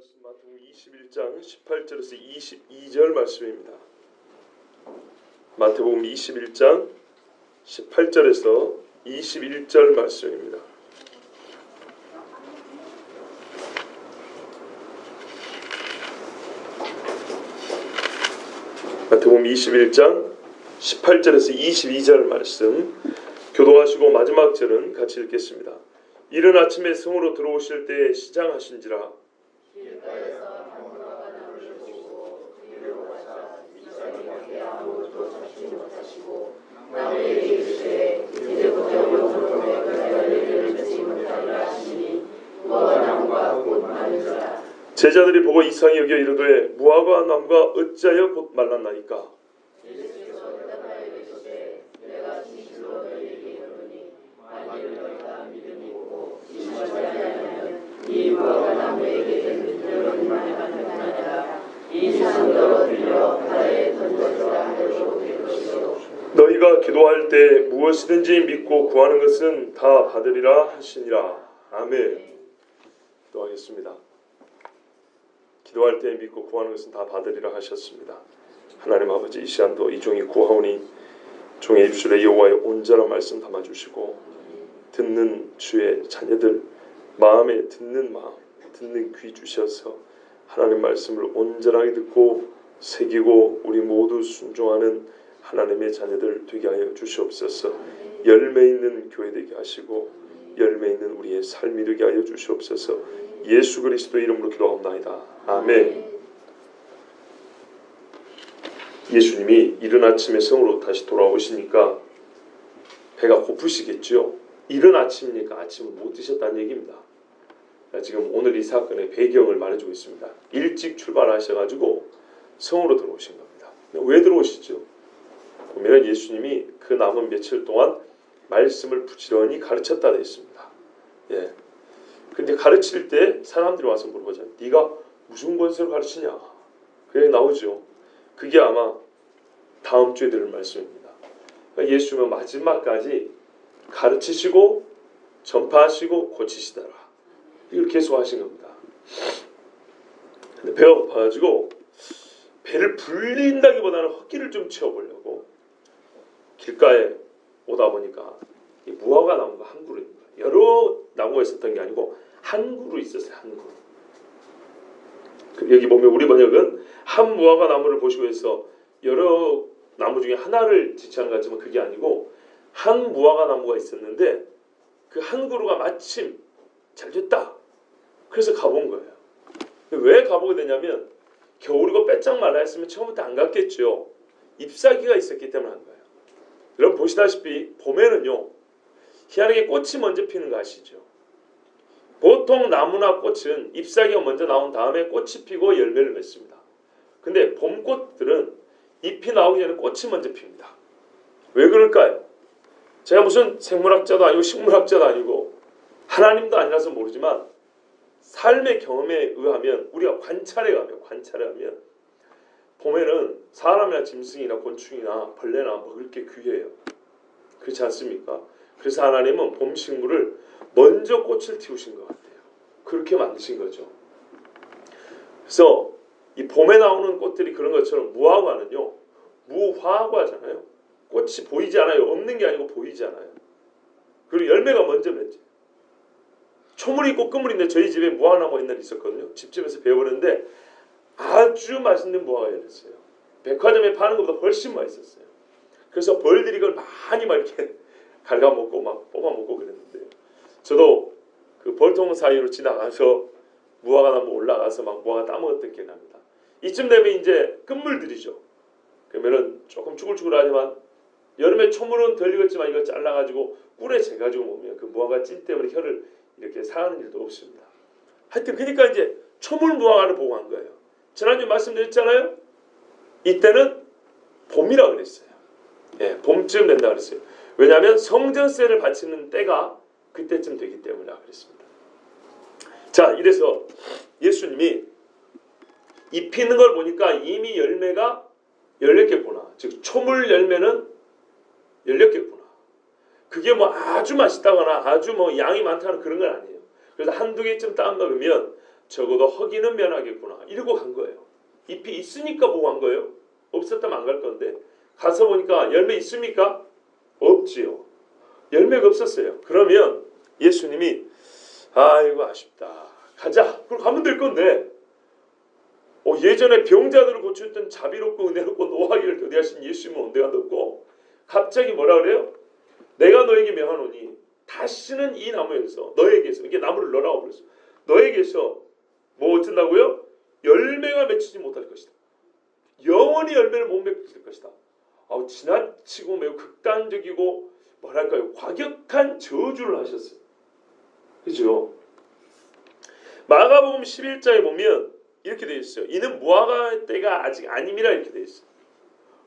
말씀 마태복음 21장 18절에서 22절 말씀입니다. 마태복음 21장 18절에서 21절 말씀입니다. 마태복음 21장 18절에서 22절 말씀 교도하시고 마지막 절은 같이 읽겠습니다. 이른 아침에 성으로 들어오실 때에 시장하신지라 길가에서 나무가 나무를 보시고 그리로 가사 이삭에게 아무것도 찾지 못하시고 나무에게 이르시되 이제부터 영원토록 내가 열매를 맺지 못하리라 하시니 무화과 나무가 곧 마르니라. 제자들이 보고 이상히 여겨 이르되 무화과 나무가 어찌하여 곧 말랐나이까. 예수께서 대답하여 이르시되 내가 진실로 너희에게 이르노니 만일 너희가 믿음이 있고 의심하지 아니하면 이 무화과 나무에게 들려는 말만 하느니라. 이 산을 떨어뜨려 바다에 던져주라 하여도 될 것이요. 너희가 기도할 때 무엇이든지 믿고 구하는 것은 다 받으리라 하시니라. 아멘. 기도하겠습니다. 기도할 때 믿고 구하는 것은 다 받으리라 하셨습니다. 하나님 아버지, 이 시간도 이 종이 구하오니 종의 입술에 여호와의 온전한 말씀 담아주시고 듣는 주의 자녀들 마음에 듣는 마음, 듣는 귀 주셔서 하나님 말씀을 온전하게 듣고 새기고 우리 모두 순종하는 하나님의 자녀들 되게 하여 주시옵소서. 열매 있는 교회 되게 하시고 열매 있는 우리의 삶이 되게 하여 주시옵소서. 예수 그리스도 이름으로 기도하옵나이다. 아멘. 예수님이 이른 아침에 성으로 다시 돌아오시니까 배가 고프시겠죠. 이른 아침이니까 아침을 못 드셨다는 얘기입니다. 지금 오늘 이 사건의 배경을 말해주고 있습니다. 일찍 출발하셔가지고 성으로 들어오신 겁니다. 왜 들어오시죠? 보면 예수님이 그 남은 며칠 동안 말씀을 부지런히 가르쳤다 되어 있습니다. 예. 근데 가르칠 때 사람들이 와서 물어보잖아요. 네가 무슨 권세로 가르치냐? 그게 나오죠. 그게 아마 다음 주에 들을 말씀입니다. 그러니까 예수님은 마지막까지 가르치시고 전파하시고 고치시더라. 이걸 계속 하신 겁니다. 근데 배가 고파가지고 배를 불린다기보다는 헛기를 좀 채워보려고 길가에 오다 보니까 이 무화과 나무가 한 그루입니다. 여러 나무가 있었던 게 아니고 한 그루 있었어요. 한 그루. 여기 보면 우리 번역은 한 무화과 나무를 보시고 해서 여러 나무 중에 하나를 지칭하는 것 같지만 그게 아니고 한 무화과 나무가 있었는데 그 한 그루가 마침 잘 됐다. 그래서 가본 거예요. 왜 가보게 되냐면 겨울이고 빼짝 말라 했으면 처음부터 안 갔겠죠. 잎사귀가 있었기 때문에 한 거예요. 여러분 보시다시피 봄에는요. 희한하게 꽃이 먼저 피는 거 아시죠? 보통 나무나 꽃은 잎사귀가 먼저 나온 다음에 꽃이 피고 열매를 맺습니다. 근데 봄꽃들은 잎이 나오기 전에 꽃이 먼저 핍니다. 왜 그럴까요? 제가 무슨 생물학자도 아니고 식물학자도 아니고 하나님도 아니라서 모르지만 삶의 경험에 의하면 우리가 관찰해 가면 봄에는 사람이나 짐승이나 곤충이나 벌레나 먹을 게 귀해요. 그렇지 않습니까? 그래서 하나님은 봄 식물을 먼저 꽃을 틔우신 것 같아요. 그렇게 만드신 거죠. 그래서 이 봄에 나오는 꽃들이 그런 것처럼 무화과는요. 무화과잖아요. 꽃이 보이지 않아요. 없는 게 아니고 보이지 않아요. 그리고 열매가 먼저 맺죠. 초물이 있고 끝물인데 저희 집에 무화과나무가 옛날에 있었거든요. 집집에서 배워보는데 아주 맛있는 무화과였어요. 백화점에 파는 것보다 훨씬 맛있었어요. 그래서 벌들이 그걸 많이 막 이렇게 갉아먹고 막 뽑아먹고 그랬는데 저도 그 벌통 사이로 지나가서 무화과나무 올라가서 막 무화과 따먹었던 기억이 납니다. 이쯤 되면 이제 끝물들이죠. 그러면은 조금 쭈글쭈글하지만 여름에 초물은 덜 익었지만 이거 잘라가지고 꿀에 재가지고 먹으면 그 무화과 찐 때문에 혀를 이렇게 상하는 일도 없습니다. 하여튼 그러니까 이제 초물 무화과를 보고 한 거예요. 지난주에 말씀드렸잖아요. 이때는 봄이라고 그랬어요. 예, 봄쯤 된다 그랬어요. 왜냐하면 성전세를 바치는 때가 그때쯤 되기 때문이라고 그랬습니다. 자, 이래서 예수님이 잎 피는 걸 보니까 이미 열매가 16개구나. 즉 초물 열매는 16개구나. 그게 뭐 아주 맛있다거나 아주 뭐 양이 많다거나 그런 건 아니에요. 그래서 한두 개쯤 따 먹으면 적어도 허기는 면하겠구나 이러고 간 거예요. 잎이 있으니까 보고 간 거예요. 없었다면 안 갈 건데 가서 보니까 열매 있습니까? 없지요. 열매가 없었어요. 그러면 예수님이 아이고 아쉽다. 가자. 그럼 가면 될 건데 예전에 병자들을 고쳤던 자비롭고 은혜롭고 노하기를 더디하신 예수님은 온데가 없고 갑자기 뭐라 그래요? 내가 너에게 명하노니 다시는 이 나무에서 너에게서 이게 나무를 넣으라고 그랬어. 너에게서 뭐 어쩐다고요? 열매가 맺히지 못할 것이다. 영원히 열매를 못 맺을 것이다. 지나치고 매우 극단적이고 뭐랄까요? 과격한 저주를 하셨어요. 그죠? 마가복음 11장에 보면 이렇게 되어 있어요. 이는 무화과 때가 아직 아님이라 이렇게 되어 있어요.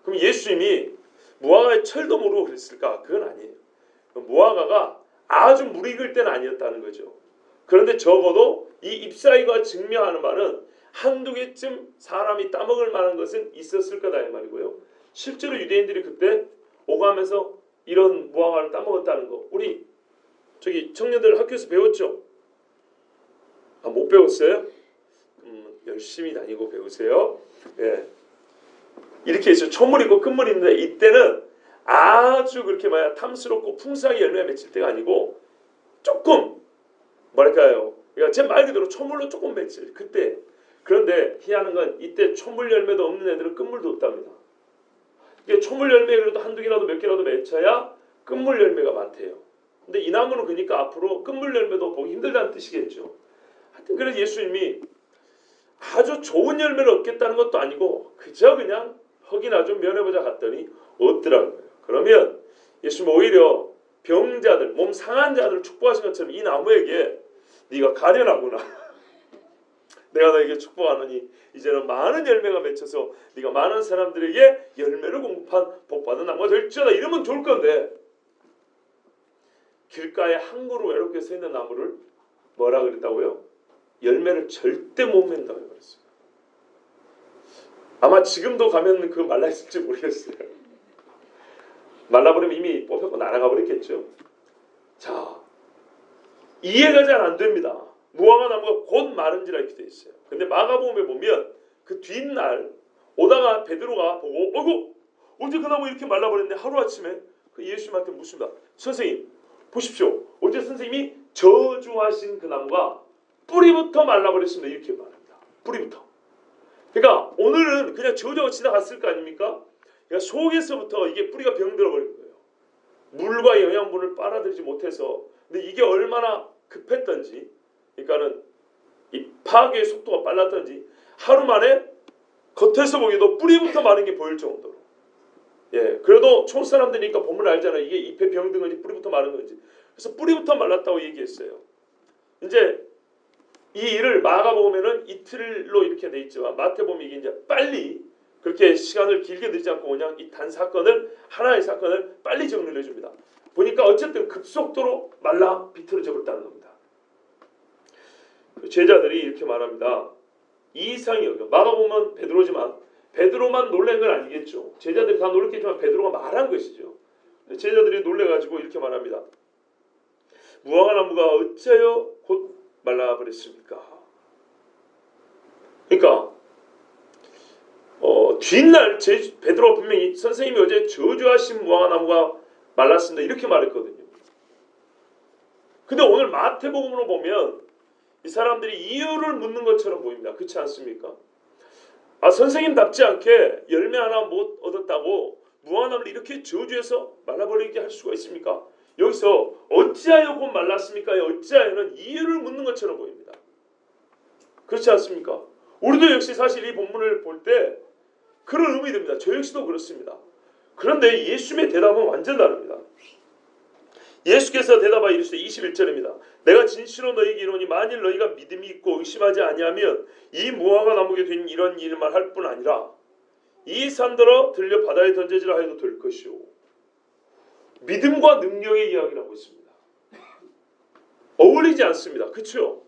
그럼 예수님이 무화과에 철도 모르고 그랬을까? 그건 아니에요. 무화과가 아주 무익을 때는 아니었다는 거죠. 그런데 적어도 이 잎사귀가 증명하는 바는 한두 개쯤 사람이 따먹을 만한 것은 있었을 거다 이 말이고요. 실제로 유대인들이 그때 오가면서 이런 무화과를 따먹었다는 거 우리 저기 청년들 학교에서 배웠죠? 못 배웠어요? 열심히 다니고 배우세요. 예. 이렇게 있어요. 초물 있고 끝물 있는데 이때는 아주 그렇게 탐스럽고 풍성하게 열매가 맺힐 때가 아니고 조금 뭐랄까요? 그러니까 제 말 그대로 초물로 조금 맺힐 그때. 그런데 희한한 건 이때 초물 열매도 없는 애들은 끝물도 없답니다. 이게 초물 열매 그래도 한두 개라도 몇 개라도 맺혀야 끝물 열매가 많대요. 근데 이 나무는 그러니까 앞으로 끝물 열매도 보기 힘들다는 뜻이겠죠. 하여튼 그래서 예수님이 아주 좋은 열매를 얻겠다는 것도 아니고 그저 그냥 흙이나 좀 면해보자 갔더니 없더라고요. 그러면 예수님 오히려 병자들, 몸 상한 자들을 축복하신 것처럼 이 나무에게 네가 가련하구나. 내가 너에게 축복하노니 이제는 많은 열매가 맺혀서 네가 많은 사람들에게 열매를 공급한 복받은 나무가 될지어다. 이러면 좋을 건데 길가에 한 그루 외롭게 서 있는 나무를 뭐라 그랬다고요? 열매를 절대 못 맺는다고 그랬어요. 아마 지금도 가면 그 말라있을지 모르겠어요. 말라버리면 이미 뽑혔고 날아가 버렸겠죠. 자, 이해가 잘 안 됩니다. 무화과 나무가 곧 마른지라 이렇게 돼 있어요. 근데 마가복음에 보면 그 뒷날 오다가 베드로가 보고 어이구 어제 그 나무 이렇게 말라버렸는데 하루아침에 그 예수님한테 묻습니다. 선생님 보십시오. 어제 선생님이 저주하신 그 나무가 뿌리부터 말라버렸습니다. 이렇게 말합니다. 뿌리부터. 그러니까 오늘은 그냥 저주하고 지나갔을 거 아닙니까? 그러니까 속에서부터 이게 뿌리가 병들어 버린 거예요. 물과 영양분을 빨아들이지 못해서. 근데 이게 얼마나 급했던지, 그러니까는 이 파괴의 속도가 빨랐던지 하루 만에 겉에서 보기도 뿌리부터 마른 게 보일 정도로. 예, 그래도 촌 사람들이니까 보면 알잖아요. 이게 잎에 병든 건지 뿌리부터 마른 건지. 그래서 뿌리부터 말랐다고 얘기했어요. 이제 이 일을 마가복음에는 이틀로 이렇게 돼 있지만 마태복음은 이게 이제 빨리 그렇게 시간을 길게 들지 않고 그냥 이 단 사건을 하나의 사건을 빨리 정리를 해줍니다. 보니까 어쨌든 급속도로 말라 비틀어져 버렸다는 겁니다. 제자들이 이렇게 말합니다. 이 이상이 여겨. 마가복음은 베드로지만 베드로만 놀란 건 아니겠죠. 제자들이 다 놀랐겠지만 베드로가 말한 것이죠. 제자들이 놀래가지고 이렇게 말합니다. 무화과 나무가 어째요 곧 말라버렸습니까? 그러니까 뒷날 베드로가 분명히 선생님이 어제 저주하신 무화과 나무가 말랐습니다. 이렇게 말했거든요. 근데 오늘 마태복음으로 보면 이 사람들이 이유를 묻는 것처럼 보입니다. 그렇지 않습니까? 선생님답지 않게 열매 하나 못 얻었다고 무화과 나무를 이렇게 저주해서 말라버리게 할 수가 있습니까? 여기서 어찌하여 곧 말랐습니까? 어찌하여는 이유를 묻는 것처럼 보입니다. 그렇지 않습니까? 우리도 역시 사실 이 본문을 볼 때 그런 의미 듭니다. 저 역시도 그렇습니다. 그런데 예수님의 대답은 완전 다릅니다. 예수께서 대답하여 이르시되 21절입니다. 내가 진실로 너희에게 이르노니 만일 너희가 믿음이 있고 의심하지 아니하면 이 무화과 나무에 된 이런 일만 할 뿐 아니라 이 산더러 들려 바다에 던져지라 해도 될 것이오. 믿음과 능력의 이야기를 하고 있습니다. 어울리지 않습니다. 그렇죠?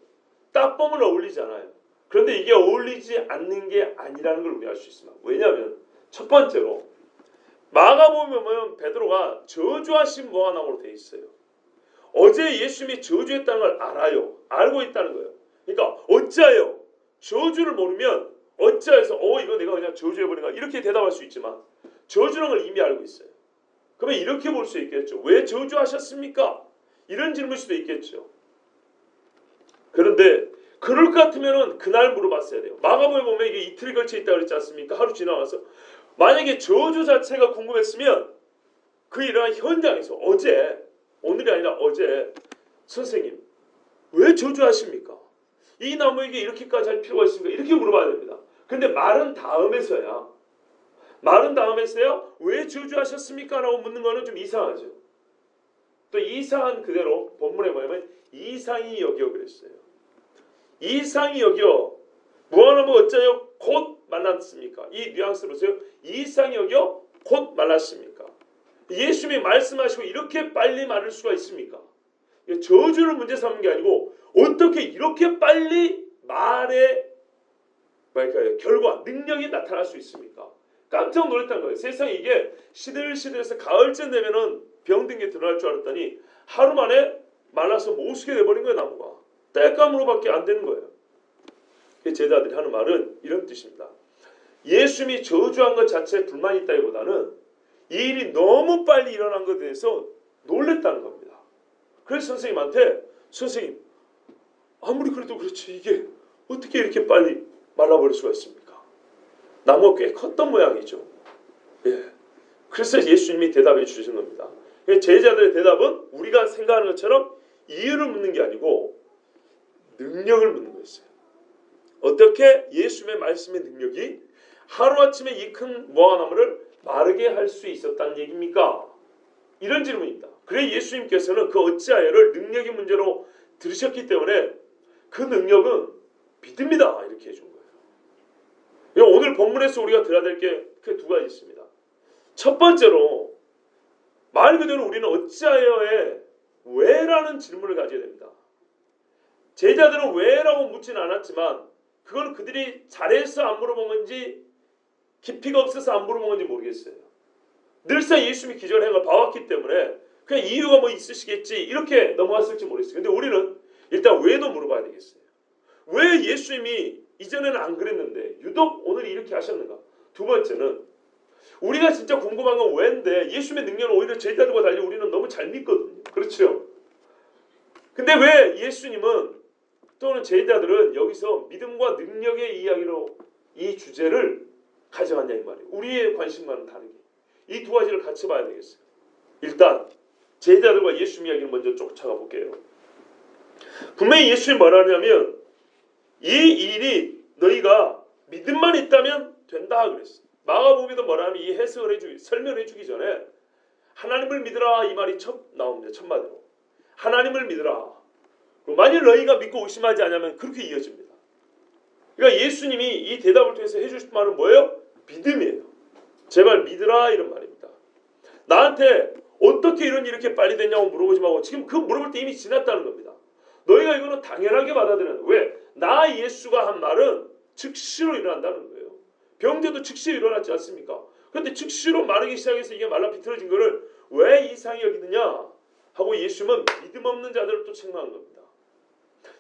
딱 보면 어울리지 않아요. 그런데 이게 어울리지 않는 게 아니라는 걸 우리가 알 수 있습니다. 왜냐하면 첫 번째로 마가복음에 보면 베드로가 저주하신 무화과 나무로 되어 있어요. 어제 예수님이 저주했다는 걸 알아요. 알고 있다는 거예요. 그러니까 어찌하여 저주를 모르면 어찌하여서 이거 내가 그냥 저주해버린가 이렇게 대답할 수 있지만 저주라는 걸 이미 알고 있어요. 그러면 이렇게 볼 수 있겠죠. 왜 저주하셨습니까? 이런 질문일 수도 있겠죠. 그런데 그럴 것 같으면은 그날 물어봤어야 돼요. 마가복음에 보면 이게 이틀이 걸쳐 있다고 그랬지 않습니까? 하루 지나가서 만약에 저주 자체가 궁금했으면 그 일어난 현장에서 오늘이 아니라 어제 선생님 왜 저주하십니까? 이 나무에게 이렇게까지 할 필요가 있습니까? 이렇게 물어봐야 됩니다. 근데 말은 다음에서야 왜 저주하셨습니까? 라고 묻는 거는 좀 이상하죠. 또 이상한 그대로 본문에 보면 이상히 여겨 그랬어요. 이상히 여겨 무화과나무 어쩌여 곧 말랐습니까? 이 뉘앙스를 보세요. 이상히 여겨 곧 말랐습니까? 예수님이 말씀하시고 이렇게 빨리 마를 수가 있습니까? 저주를 문제 삼는 게 아니고 어떻게 이렇게 빨리 말의 결과, 능력이 나타날 수 있습니까? 깜짝 놀랐다는 거예요. 세상에 이게 시들시들해서 가을쯤 되면은 병든 게 드러날 줄 알았더니 하루 만에 말라서 못쓰게 돼버린 거예요. 나무가. 땔감으로밖에 안 되는 거예요. 제자들이 하는 말은 이런 뜻입니다. 예수님이 저주한 것 자체에 불만이 있다기보다는 이 일이 너무 빨리 일어난 것에 대해서 놀랬다는 겁니다. 그래서 선생님한테 선생님 아무리 그래도 그렇지 이게 어떻게 이렇게 빨리 말라버릴 수가 있습니까? 나무가 꽤 컸던 모양이죠. 예. 그래서 예수님이 대답해 주신 겁니다. 제자들의 대답은 우리가 생각하는 것처럼 이유를 묻는 게 아니고 능력을 묻는 거였어요. 어떻게 예수님의 말씀의 능력이 하루아침에 이 큰 무화과나무를 마르게 할 수 있었다는 얘기입니까? 이런 질문입니다. 그래 예수님께서는 그 어찌하여를 능력의 문제로 들으셨기 때문에 그 능력은 믿음이다 이렇게 해준 거예요. 오늘 본문에서 우리가 들어야 될 게 그 두 가지 있습니다. 첫 번째로 말 그대로 우리는 어찌하여의 왜라는 질문을 가져야 됩니다. 제자들은 왜라고 묻지는 않았지만 그건 그들이 잘해서 안 물어본 건지 깊이가 없어서 안 물어본 건지 모르겠어요. 늘상 예수님이 기적을 한 걸 봐왔기 때문에 그냥 이유가 뭐 있으시겠지 이렇게 넘어갔을지 모르겠어요. 근데 우리는 일단 왜도 물어봐야 되겠어요. 왜 예수님이 이전에는 안 그랬는데 유독 오늘 이렇게 하셨는가? 두 번째는 우리가 진짜 궁금한 건 왜인데 예수님의 능력은 오히려 제자들과 달리 우리는 너무 잘 믿거든요. 그렇죠? 근데 왜 예수님은 또는 제자들은 여기서 믿음과 능력의 이야기로 이 주제를 가져갔냐 이 말이에요. 우리의 관심과는 다르게. 이 두 가지를 같이 봐야 되겠어요. 일단 제자들과 예수님 이야기를 먼저 쫓아가 볼게요. 분명히 예수님이 뭐라 하냐면 이 일이 너희가 믿음만 있다면 된다 그랬어요. 마가복음에도 뭐라 하면 이 해석을 설명해 주기 전에 하나님을 믿으라 이 말이 첫 나옵니다. 첫 마디로. 하나님을 믿으라. 만일 너희가 믿고 의심하지 않으면 그렇게 이어집니다. 그러니까 예수님이 이 대답을 통해서 해주실 말은 뭐예요? 믿음이에요. 제발 믿으라 이런 말입니다. 나한테 어떻게 이런 일이 이렇게 빨리 됐냐고 물어보지 말고 지금 그 물어볼 때 이미 지났다는 겁니다. 너희가 이거는 당연하게 받아들여야 돼. 왜? 나 예수가 한 말은 즉시로 일어난다는 거예요. 병자도 즉시로 일어났지 않습니까? 그런데 즉시로 마르기 시작해서 이게 말라 비틀어진 거를 왜 이상히 여기느냐 하고 예수님은 믿음 없는 자들을 또 책망한 겁니다.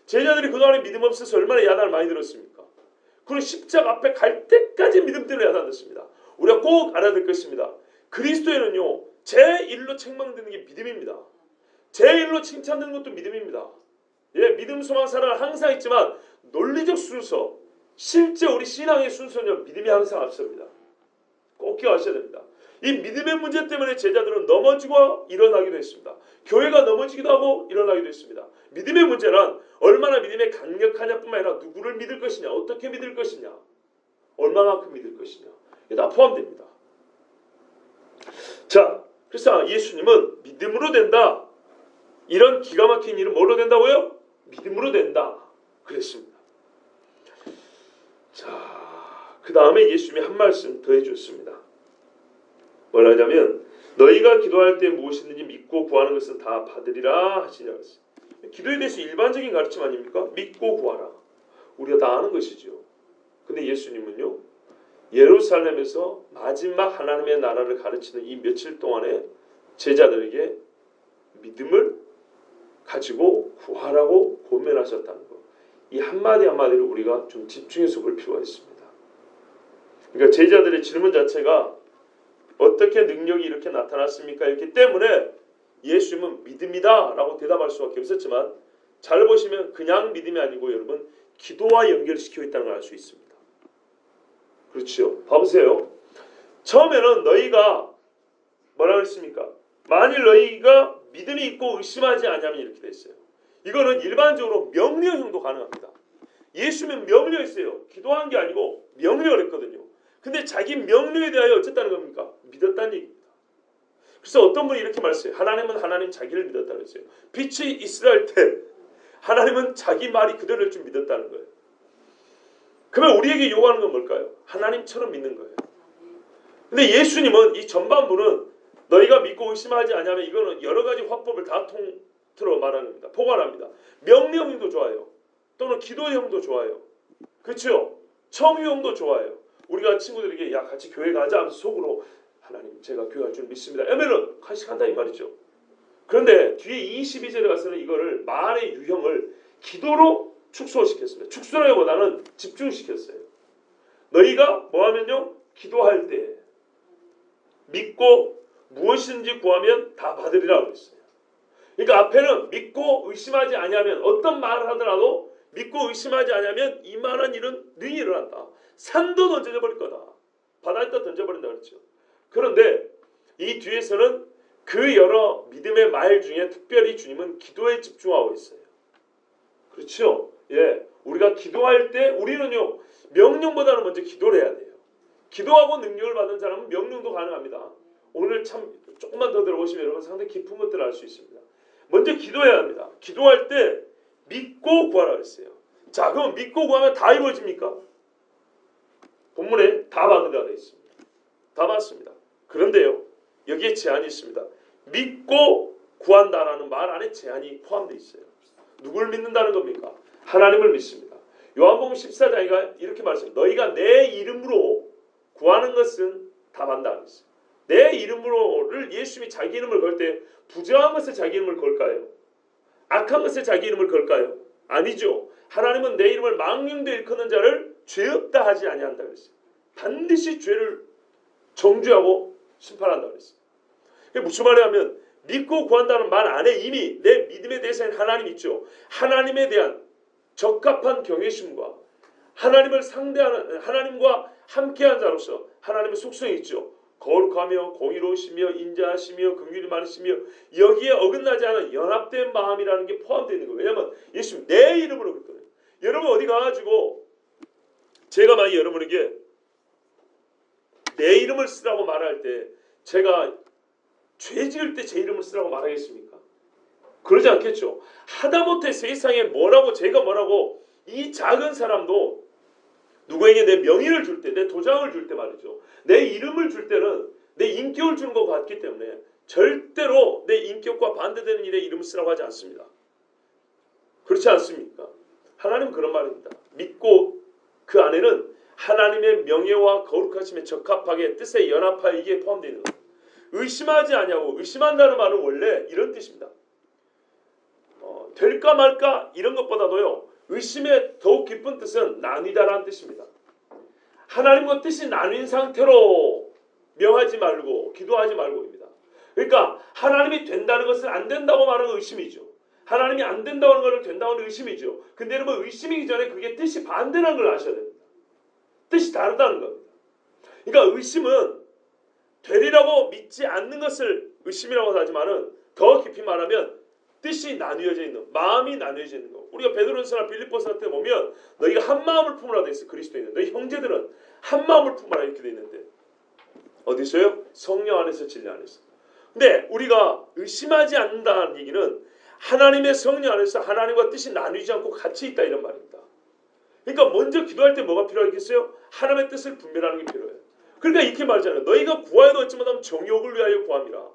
제자들이 그동안에 믿음 없어서 얼마나 야단을 많이 들었습니까? 그리고 십자가 앞에 갈 때까지 믿음대로 야단 듣습니다. 우리가 꼭 알아야 될 것입니다. 그리스도에는요 제1로 책망되는 게 믿음입니다. 제1로 칭찬되는 것도 믿음입니다. 예, 믿음, 소망, 사랑은 항상 있지만 논리적 순서, 실제 우리 신앙의 순서는 믿음이 항상 앞섭니다. 꼭 기억하셔야 됩니다. 이 믿음의 문제 때문에 제자들은 넘어지고 일어나기도 했습니다. 교회가 넘어지기도 하고 일어나기도 했습니다. 믿음의 문제는 얼마나 믿음이 강력하냐뿐만 아니라 누구를 믿을 것이냐, 어떻게 믿을 것이냐, 얼마만큼 믿을 것이냐 이게 다 포함됩니다. 자, 그래서 예수님은 믿음으로 된다. 이런 기가 막힌 일은 뭐로 된다고요? 믿음으로 된다. 그랬습니다. 자, 그 다음에 예수님이 한 말씀 더 해줬습니다. 뭐라 하냐면 너희가 기도할 때 무엇이든지 믿고 구하는 것은 다 받으리라 하시냐 그랬어요. 기도에 대해서 일반적인 가르침 아닙니까? 믿고 구하라. 우리가 다 아는 것이죠. 근데 예수님은요 예루살렘에서 마지막 하나님의 나라를 가르치는 이 며칠 동안에 제자들에게 믿음을 가지고 구하라고 권면하셨다는 것. 이 한마디 한마디를 우리가 좀 집중해서 볼 필요가 있습니다. 그러니까 제자들의 질문 자체가 어떻게 능력이 이렇게 나타났습니까? 이렇기 때문에 예수님은 믿음이다 라고 대답할 수밖에 없었지만, 잘 보시면 그냥 믿음이 아니고 여러분 기도와 연결시켜 있다는 걸 알 수 있습니다. 그렇죠? 봐보세요. 처음에는 너희가 뭐라고 했습니까? 만일 너희가 믿음이 있고 의심하지 않냐면 이렇게 돼 있어요. 이거는 일반적으로 명령형도 가능합니다. 예수님은 명령했어요. 기도한 게 아니고 명령을 했거든요. 근데 자기 명령에 대하여 어쨌다는 겁니까? 믿었다는 얘기입니다. 그래서 어떤 분이 이렇게 말했어요. 하나님은 하나님 자기를 믿었다고 했어요. 빛이 있으라 때 하나님은 자기 말이 그대로일 줄 믿었다는 거예요. 그러면 우리에게 요구하는 건 뭘까요? 하나님처럼 믿는 거예요. 근데 예수님은 이 전반부는 너희가 믿고 의심하지 않냐면, 이거는 여러 가지 화법을 다 통틀어 말하는 겁니다. 포괄합니다. 명령형도 좋아요. 또는 기도형도 좋아요. 그렇죠? 청유형도 좋아요. 우리가 친구들에게 야 같이 교회 가자 하면서 속으로 하나님 제가 교회 갈 줄 믿습니다. 에메는 같이 간다 이 말이죠. 그런데 뒤에 22절에 가서는 이거를 말의 유형을 기도로 축소시켰습니다. 축소라기보다는 집중시켰어요. 너희가 뭐하면요? 기도할 때 믿고 무엇이든지 구하면 다 받으리라고 했어요. 그러니까 앞에는 믿고 의심하지 아니하면, 어떤 말을 하더라도 믿고 의심하지 아니하면 이만한 일은 능히 일어난다. 산도 던져져 버릴 거다. 바다에다 던져버린다 그랬죠. 그런데 이 뒤에서는 그 여러 믿음의 말 중에 특별히 주님은 기도에 집중하고 있어요. 그렇죠? 예, 우리가 기도할 때 우리는요 명령보다는 먼저 기도를 해야 돼요. 기도하고 능력을 받은 사람은 명령도 가능합니다. 오늘 참 조금만 더 들어보시면 여러분 상당히 깊은 것들을 알 수 있습니다. 먼저 기도해야 합니다. 기도할 때 믿고 구하라 했어요. 자, 그럼 믿고 구하면 다 이루어집니까? 본문에 다 받으라 되어 있습니다. 다 받습니다. 그런데요, 여기에 제한이 있습니다. 믿고 구한다라는 말 안에 제한이 포함되어 있어요. 누굴 믿는다는 겁니까? 하나님을 믿습니다. 요한복음 14장에 이렇게 말했습니다. 너희가 내 이름으로 구하는 것은 다 받는다 그랬어요. 내 이름으로를 예수님이 자기 이름을 걸 때 부정한 것에 자기 이름을 걸까요? 악한 것에 자기 이름을 걸까요? 아니죠. 하나님은 내 이름을 망령되이 일컫는 자를 죄 없다 하지 아니한다 그랬어요. 반드시 죄를 정죄하고 심판한다 그랬어요. 그게 무슨 말이냐면 믿고 구한다는 말 안에 이미 내 믿음의 대상인 하나님 있죠. 하나님에 대한 적합한 경외심과 하나님을 상대하는, 하나님과 함께한 자로서 하나님의 속성이 있죠. 거룩하며 공의로우시며 인자하시며 긍휼이 많으시며 여기에 어긋나지 않은 연합된 마음이라는 게 포함되어 있는 거예요. 왜냐하면 예수님 내 이름으로 그랬거든요. 여러분 어디 가가지고 제가 만약 여러분에게 내 이름을 쓰라고 말할 때 제가 죄 지을 때 제 이름을 쓰라고 말하겠습니까? 그러지 않겠죠. 하다못해 세상에 뭐라고 제가 뭐라고 이 작은 사람도 누구에게 내 명의를 줄 때, 내 도장을 줄 때 말이죠. 내 이름을 줄 때는 내 인격을 주는 것 같기 때문에 절대로 내 인격과 반대되는 일에 이름을 쓰라고 하지 않습니다. 그렇지 않습니까? 하나님은 그런 말입니다. 믿고 그 안에는 하나님의 명예와 거룩하심에 적합하게 뜻에 연합하여 이게 포함되어 있는 겁니다. 의심하지 않냐고, 의심한다는 말은 원래 이런 뜻입니다. 될까 말까 이런 것보다도요, 의심의 더욱 깊은 뜻은 나뉘다라는 뜻입니다. 하나님과 뜻이 나뉜 상태로 명하지 말고 기도하지 말고입니다. 그러니까 하나님이 된다는 것은 안 된다고 말하는 의심이죠. 하나님이 안 된다고 하는 것을 된다고 하는 의심이죠. 근데 여러분 의심이기 전에 그게 뜻이 반대라는 걸 아셔야 됩니다. 뜻이 다르다는 겁니다. 그러니까 의심은 되리라고 믿지 않는 것을 의심이라고 하지만은 더 깊이 말하면 뜻이 나뉘어져 있는, 마음이 나뉘어져 있는 거. 우리가 베드로전서나 빌립보서 때 보면 너희가 한 마음을 품으라 돼 있어. 그리스도인은 너희 형제들은 한 마음을 품으라 이렇게 돼 있는데 어디 있어요? 성령 안에서 진리 안에서. 근데 우리가 의심하지 않는다는 얘기는 하나님의 성령 안에서 하나님과 뜻이 나뉘지 않고 같이 있다 이런 말입니다. 그러니까 먼저 기도할 때 뭐가 필요하겠어요? 하나님의 뜻을 분별하는 게 필요해요. 그러니까 이렇게 말하잖아요. 너희가 구하여도 얻지 못하면 정욕을 위하여 구함이라.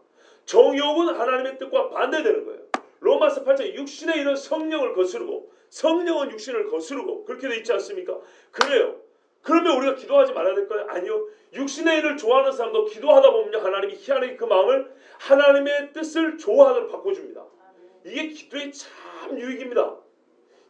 정욕은 하나님의 뜻과 반대되는 거예요. 로마서 8장 육신의 일은 성령을 거스르고 성령은 육신을 거스르고 그렇게 돼 있지 않습니까? 그래요. 그러면 우리가 기도하지 말아야 될까요? 아니요. 육신의 일을 좋아하는 사람도 기도하다 보면 하나님이 희한하게 그 마음을 하나님의 뜻을 좋아하도록 바꿔줍니다. 이게 기도의 참 유익입니다.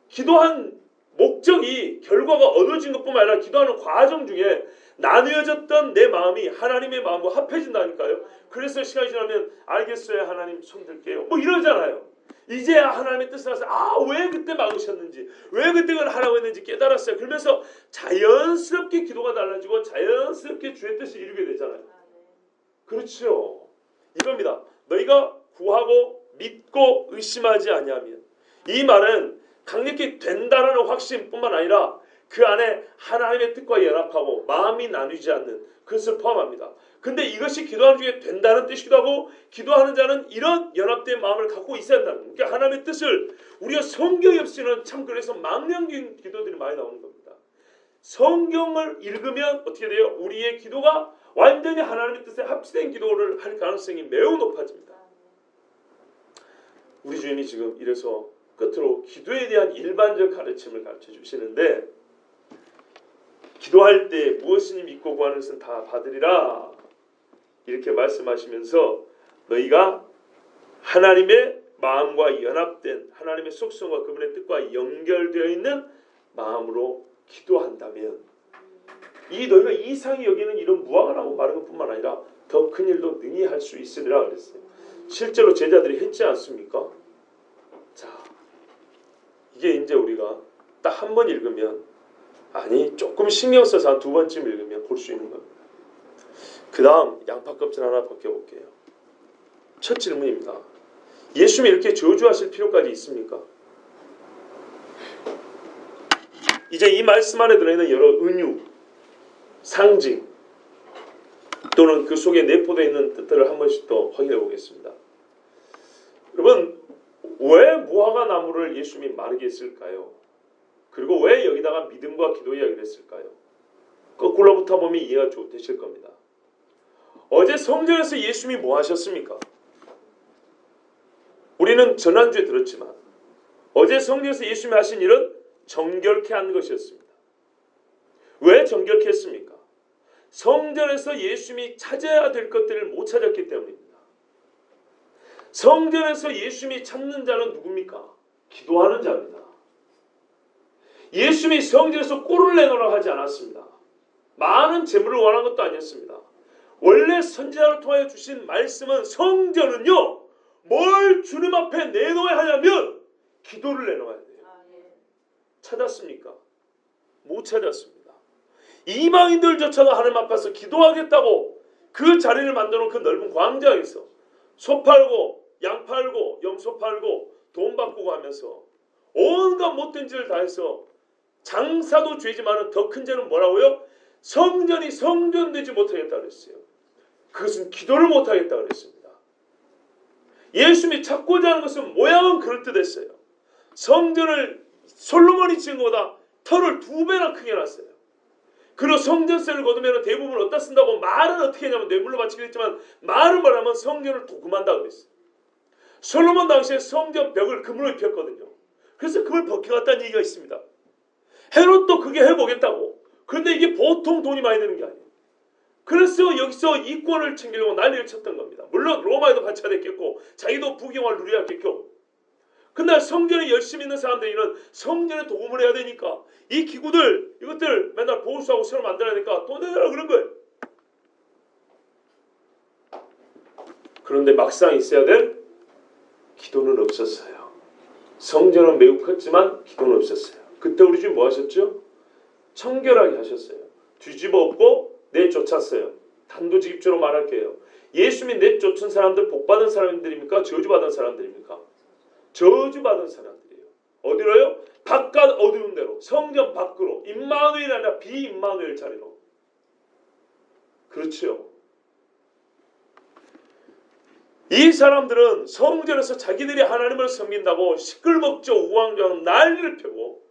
기도한 목적이 결과가 얻어진 것뿐만 아니라 기도하는 과정 중에 나누어졌던 내 마음이 하나님의 마음과 합해진다니까요. 그래서 시간이 지나면 알겠어요 하나님 손들게요 뭐 이러잖아요. 이제야 하나님의 뜻을 알아서 왜 그때 막으셨는지 왜 그때 그걸 하라고 했는지 깨달았어요. 그러면서 자연스럽게 기도가 달라지고 자연스럽게 주의 뜻을 이루게 되잖아요. 그렇죠. 이겁니다. 너희가 구하고 믿고 의심하지 아니하면, 이 말은 강력히 된다라는 확신뿐만 아니라 그 안에 하나님의 뜻과 연합하고 마음이 나누지 않는 그것을 포함합니다. 근데 이것이 기도하는 중에 된다는 뜻이기도 하고, 기도하는 자는 이런 연합된 마음을 갖고 있어야 한다는 거예요. 그러니까 하나님의 뜻을 우리가 성경이 없이는 참 그래서 망령된 기도들이 많이 나오는 겁니다. 성경을 읽으면 어떻게 돼요? 우리의 기도가 완전히 하나님의 뜻에 합치된 기도를 할 가능성이 매우 높아집니다. 우리 주님이 지금 이래서 끝으로 기도에 대한 일반적 가르침을 가르쳐 주시는데, 기도할 때 무엇이니 믿고 구하는 것은 다 받으리라 이렇게 말씀하시면서, 너희가 하나님의 마음과 연합된 하나님의 속성과 그분의 뜻과 연결되어 있는 마음으로 기도한다면, 이 너희가 이상히 여기는 이런 무화과라고 말한 것뿐만 아니라 더 큰 일도 능히 할 수 있으리라 그랬어요. 실제로 제자들이 했지 않습니까? 자, 이게 이제 우리가 딱 한 번 읽으면, 아니 조금 신경 써서 한 두 번쯤 읽으면 볼 수 있는 겁니다. 그 다음 양파 껍질 하나 벗겨볼게요. 첫 질문입니다. 예수님이 이렇게 저주하실 필요까지 있습니까? 이제 이 말씀 안에 들어있는 여러 은유, 상징 또는 그 속에 내포되어 있는 뜻들을 한 번씩 더 확인해 보겠습니다. 여러분, 왜 무화과 나무를 예수님이 마르게 했을까요? 그리고 왜 여기다가 믿음과 기도 이야기를 했을까요? 거꾸로부터 보면 이해가 되실 겁니다. 어제 성전에서 예수님이 뭐 하셨습니까? 우리는 지난주에 들었지만 어제 성전에서 예수님이 하신 일은 정결케 한 것이었습니다. 왜 정결케 했습니까? 성전에서 예수님이 찾아야 될 것들을 못 찾았기 때문입니다. 성전에서 예수님이 찾는 자는 누굽니까? 기도하는 자입니다. 예수님이 성전에서 꼴을 내놓으라고 하지 않았습니다. 많은 재물을 원한 것도 아니었습니다. 원래 선지자를 통하여 주신 말씀은, 성전은요 뭘 주님 앞에 내놓아야 하냐면 기도를 내놓아야 돼요. 찾았습니까? 못 찾았습니다. 이방인들조차도 하나님 앞에서 기도하겠다고 그 자리를 만들어 놓은 그 넓은 광장에서 소 팔고 양 팔고 염소 팔고 돈 바꾸고 하면서 온갖 못된 짓을 다 해서, 장사도 죄지만은 더 큰 죄는 뭐라고요? 성전이 성전되지 못하겠다 그랬어요. 그것은 기도를 못하겠다 그랬습니다. 예수님이 찾고자 하는 것은 모양은 그럴듯했어요. 성전을 솔로몬이 지은 것보다 터를 2배나 크게 놨어요. 그리고 성전세를 거두면 대부분 어디다 쓴다고, 말은 어떻게 했냐면 뇌물로 바치기로 했지만 말은 뭐냐면 성전을 도금한다 그랬어요. 솔로몬 당시에 성전 벽을 금으로 입혔거든요. 그래서 금을 벗겨갔다는 얘기가 있습니다. 헤롯도 그게 해보겠다고. 그런데 이게 보통 돈이 많이 드는 게 아니에요. 그래서 여기서 이권을 챙기려고 난리를 쳤던 겁니다. 물론 로마에도 바쳐야 됐겠고 자기도 부경을 누려야겠고, 근데 성전에 열심히 있는 사람들이는 성전에 도움을 해야 되니까 이 기구들 이것들 맨날 보수하고 새로 만들어야 되니까 돈 내라 그런 거예요. 그런데 막상 있어야 될 기도는 없었어요. 성전은 매우 컸지만 기도는 없었어요. 그때 우리 주님 뭐 하셨죠? 청결하게 하셨어요. 뒤집어 엎고 내쫓았어요. 단도직입적으로 말할게요. 예수님이 내쫓은 사람들 복받은 사람들입니까? 저주받은 사람들입니까? 저주받은 사람들이에요. 어디로요? 바깥 어두운 데로, 성전 밖으로, 임마누엘이 아니라 비임마누엘 자리로. 그렇죠. 이 사람들은 성전에서 자기들이 하나님을 섬긴다고 시끌벅적 우왕좌왕 난리를 펴고,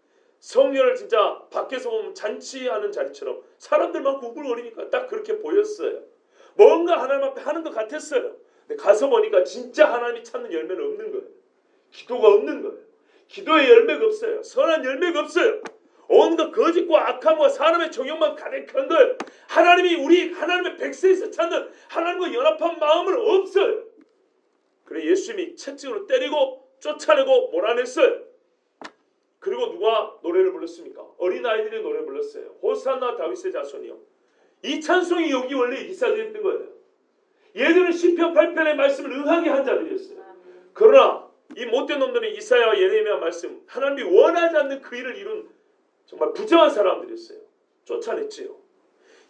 성전을 진짜 밖에서 보면 잔치하는 자리처럼 사람들만 구글거리니까 딱 그렇게 보였어요. 뭔가 하나님 앞에 하는 것 같았어요. 근데 가서 보니까 진짜 하나님이 찾는 열매는 없는 거예요. 기도가 없는 거예요. 기도의 열매가 없어요. 선한 열매가 없어요. 온갖 거짓과 악함과 사람의 종용만 가득한 거예요. 하나님이 우리 하나님의 백성에서 찾는 하나님과 연합한 마음은 없어요. 그래 예수님이 채찍으로 때리고 쫓아내고 몰아냈어요. 그리고 누가 노래를 불렀습니까? 어린아이들이 노래 불렀어요. 호산나 다윗의 자손이요. 이 찬송이 여기 원래 기사되었던 거예요. 얘들은 시편 8편의 말씀을 응하게 한 자들이었어요. 그러나 이 못된 놈들은 이사야와 예레미야 말씀, 하나님이 원하지 않는 그 일을 이룬 정말 부정한 사람들이었어요. 쫓아냈지요.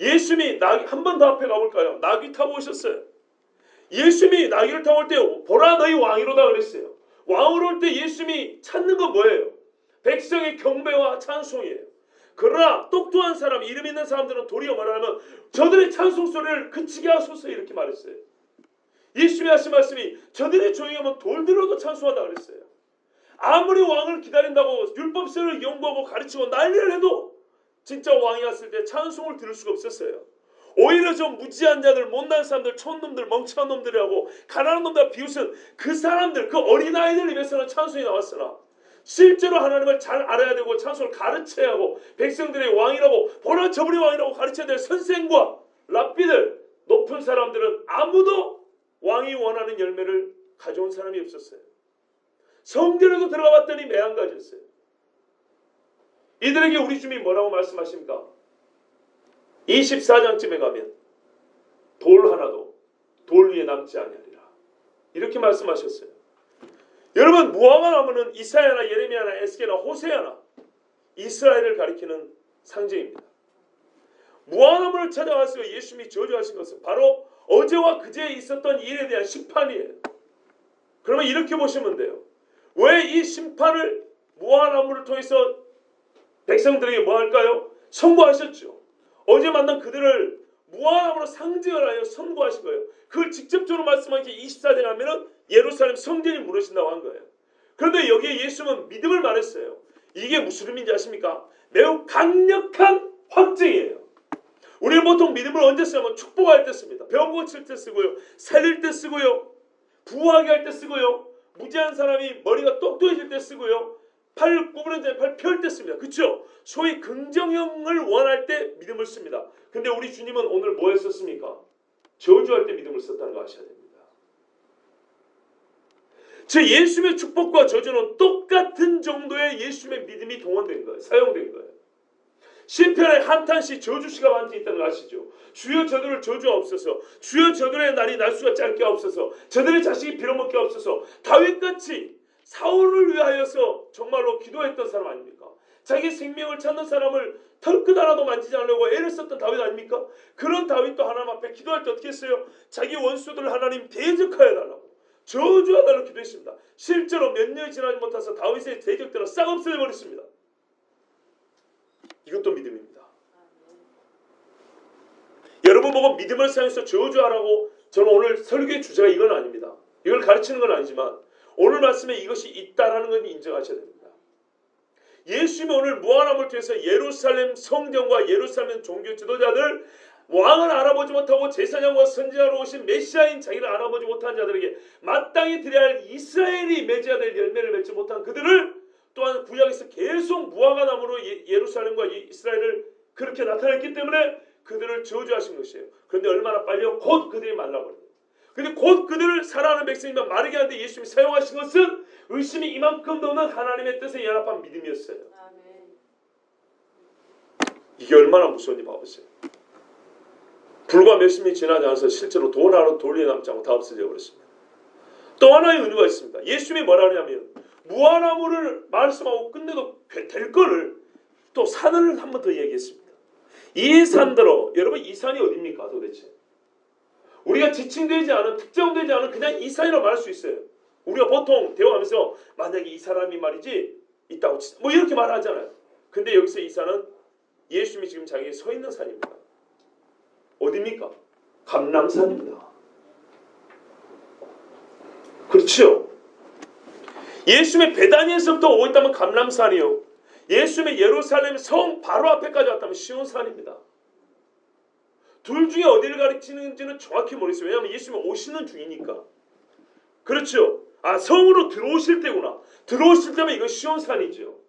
예수님이 한 번 더 앞에 가볼까요? 나귀 타고 오셨어요. 예수님이 나귀를 타고 올 때 보라 너희 왕이로다 그랬어요. 왕으로 올 때 예수님이 찾는 건 뭐예요? 백성의 경배와 찬송이에요. 그러나 똑똑한 사람, 이름 있는 사람들은 도리어 말하면 저들의 찬송 소리를 그치게 하소서 이렇게 말했어요. 예수님이 하신 말씀이 저들이 조용히 하면 돌들어도 찬송하다 그랬어요. 아무리 왕을 기다린다고 율법서를 연구하고 가르치고 난리를 해도 진짜 왕이 왔을 때 찬송을 들을 수가 없었어요. 오히려 좀 무지한 자들, 못난 사람들, 촌놈들, 멍청한 놈들이라고 가난한 놈들 비웃은 그 사람들, 그 어린아이들 입에서는 찬송이 나왔으나 실제로 하나님을 잘 알아야 되고 찬송을 가르쳐야 하고 백성들의 왕이라고 보라 저분이 왕이라고 가르쳐야 될 선생과 랍비들, 높은 사람들은 아무도 왕이 원하는 열매를 가져온 사람이 없었어요. 성전에도 들어가 봤더니 매한가지였어요. 이들에게 우리 주님이 뭐라고 말씀하십니까? 24장쯤에 가면 돌 하나도 돌 위에 남지 아니하리라 이렇게 말씀하셨어요. 여러분 무화과 나무는 이사야나 예레미야나 에스겔나 호세아나 이스라엘을 가리키는 상징입니다. 무화과 나무를 찾아가서 예수님이 저주하신 것은 바로 어제와 그제에 있었던 일에 대한 심판이에요. 그러면 이렇게 보시면 돼요. 왜 이 심판을 무화과 나무를 통해서 백성들에게 뭐 할까요? 선고하셨죠. 어제 만난 그들을 무화과 나무로 상징을 하여 선고하신 거예요. 그걸 직접적으로 말씀한 게 24장 하면은 예루살렘 성전이 무너진다고 한 거예요. 그런데 여기에 예수님은 믿음을 말했어요. 이게 무슨 의미인지 아십니까? 매우 강력한 확증이에요. 우리는 보통 믿음을 언제 쓰냐면 축복할 때 씁니다. 병 고칠 때 쓰고요. 살릴 때 쓰고요. 부하게 할 때 쓰고요. 무지한 사람이 머리가 똑똑해질 때 쓰고요. 팔 구부러진 자의 팔 펼 때 씁니다. 그렇죠? 소위 긍정형을 원할 때 믿음을 씁니다. 근데 우리 주님은 오늘 뭐 했었습니까? 저주할 때 믿음을 썼다는 거 아셔야 됩니다. 즉 예수님의 축복과 저주는 똑같은 정도의 예수님의 믿음이 동원된 거예요. 사용된 거예요. 시편에 한탄시 저주시가 많이 있다는 거 아시죠? 주여 저들을 저주하옵소서. 주여 저들의 날이 날수가 짧게 하옵소서. 저들의 자식이 빌어먹게 하옵소서. 다윗같이 사울을 위하여서 정말로 기도했던 사람 아닙니까? 자기 생명을 찾는 사람을 털끝 하나도 만지지 않으려고 애를 썼던 다윗 아닙니까? 그런 다윗도 하나님 앞에 기도할 때 어떻게 했어요? 자기 원수들 하나님 대적하여 달라고 저주하달라고 기도했습니다. 실제로 몇 년이 지나지 못해서 다윗의 대적들은 싹 없애버렸습니다. 이것도 믿음입니다. 여러분 보고 믿음을 사용해서 저주하라고 저는 오늘 설교의 주제가 이건 아닙니다. 이걸 가르치는 건 아니지만 오늘 말씀에 이것이 있다라는 걸 인정하셔야 됩니다. 예수님이 오늘 무화과나무를 통해서 예루살렘 성전과 예루살렘 종교 지도자들 왕을 알아보지 못하고 제사장과 선지자로 오신 메시아인 자기를 알아보지 못한 자들에게 마땅히 드려야 할 이스라엘이 맺어야 될 열매를 맺지 못한 그들을 또한 구약에서 계속 무화과나무로 예루살렘과 이스라엘을 그렇게 나타냈기 때문에 그들을 저주하신 것이에요. 그런데 얼마나 빨리요? 곧 그들이 말라버려요. 근데 곧 그들을 사랑하는 백성이면 마르게 하는데 예수님이 사용하신 것은 의심이 이만큼도 없는 하나님의 뜻에 연합한 믿음이었어요. 이게 얼마나 무서운지 봐보세요. 불과 몇십 년이 지나지 않아서 실제로 돈 하나 돌리에 남지 않고 다 없어져 버렸습니다. 또 하나의 은유가 있습니다. 예수님이 뭐라 하냐면 무화과나무를 말씀하고 끝내도 될 거를 또 산을 한 번 더 얘기했습니다. 이 산들어 여러분 이 산이 어디입니까 도대체? 우리가 지칭되지 않은 특정되지 않은 그냥 이 산이라고 말할 수 있어요. 우리가 보통 대화하면서 만약에 이 사람이 말이지 있다고 뭐 이렇게 말하잖아요. 근데 여기서 이 산은 예수님이 지금 자기에 서 있는 산입니다. 어디입니까? 감람산입니다. 그렇죠? 예수님의 베다니에서부터 오고 있다면 감람산이요. 예수님의 예루살렘 성 바로 앞에까지 왔다면 시온산입니다. 둘 중에 어디를 가리키는지는 정확히 모르겠어요. 왜냐하면 예수님이 오시는 중이니까. 그렇죠? 아 성으로 들어오실 때구나. 들어오실 때면 이건 시온산이죠.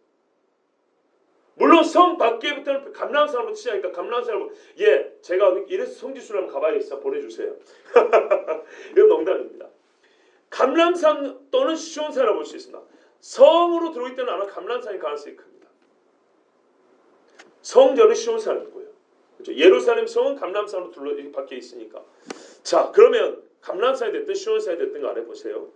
물론 성 밖에부터는 감람산으로 치자니까 감람산으로 제가 이래서 성지순례 한번 가봐야겠어. 보내주세요. 이건 농담입니다. 감람산 또는 시온산이라고 볼 수 있습니다. 성으로 들어오기 때문에 아마 감람산이 가능성이 큽니다. 성전은 시온산이고요. 그렇죠? 예루살렘 성은 감람산으로 둘러 밖에 있으니까. 자, 그러면 감람산이 됐든 시온산이 됐든 간에 보세요.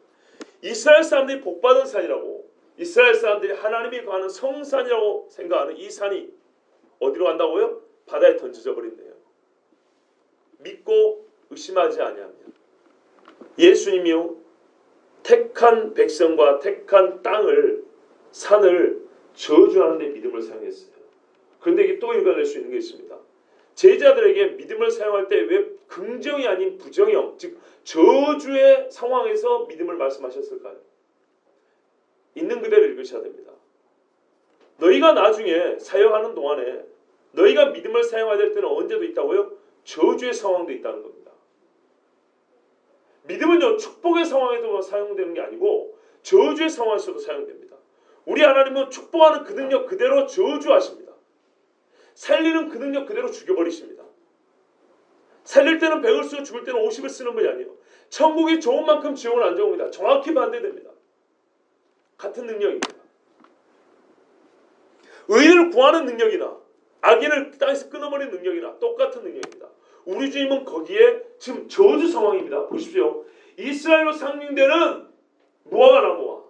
이스라엘 사람들이 복받은 산이라고, 이스라엘 사람들이 하나님이 거하는 성산이라고 생각하는 이 산이 어디로 간다고요? 바다에 던져져 버린대요. 믿고 의심하지 아니하면 예수님이요 택한 백성과 택한 땅을, 산을 저주하는 데 믿음을 사용했어요. 그런데 이게 또 읽어낼 수 있는 게 있습니다. 제자들에게 믿음을 사용할 때 왜 긍정이 아닌 부정형, 즉 저주의 상황에서 믿음을 말씀하셨을까요? 있는 그대로 읽으셔야 됩니다. 너희가 나중에 사역하는 동안에 너희가 믿음을 사용해야 될 때는 언제도 있다고요? 저주의 상황도 있다는 겁니다. 믿음은요, 축복의 상황에도 사용되는 게 아니고 저주의 상황에서도 사용됩니다. 우리 하나님은 축복하는 그 능력 그대로 저주하십니다. 살리는 그 능력 그대로 죽여버리십니다. 살릴 때는 100을 쓰고 죽을 때는 50을 쓰는 분이 아니에요. 천국이 좋은 만큼 지옥은 안 좋습니다. 정확히 반대됩니다. 같은 능력입니다. 의인을 구하는 능력이나 악인을 땅에서 끊어버리는 능력이나 똑같은 능력입니다. 우리 주님은 거기에 지금 저주 상황입니다. 보십시오. 이스라엘로 상징되는 무화과 나무와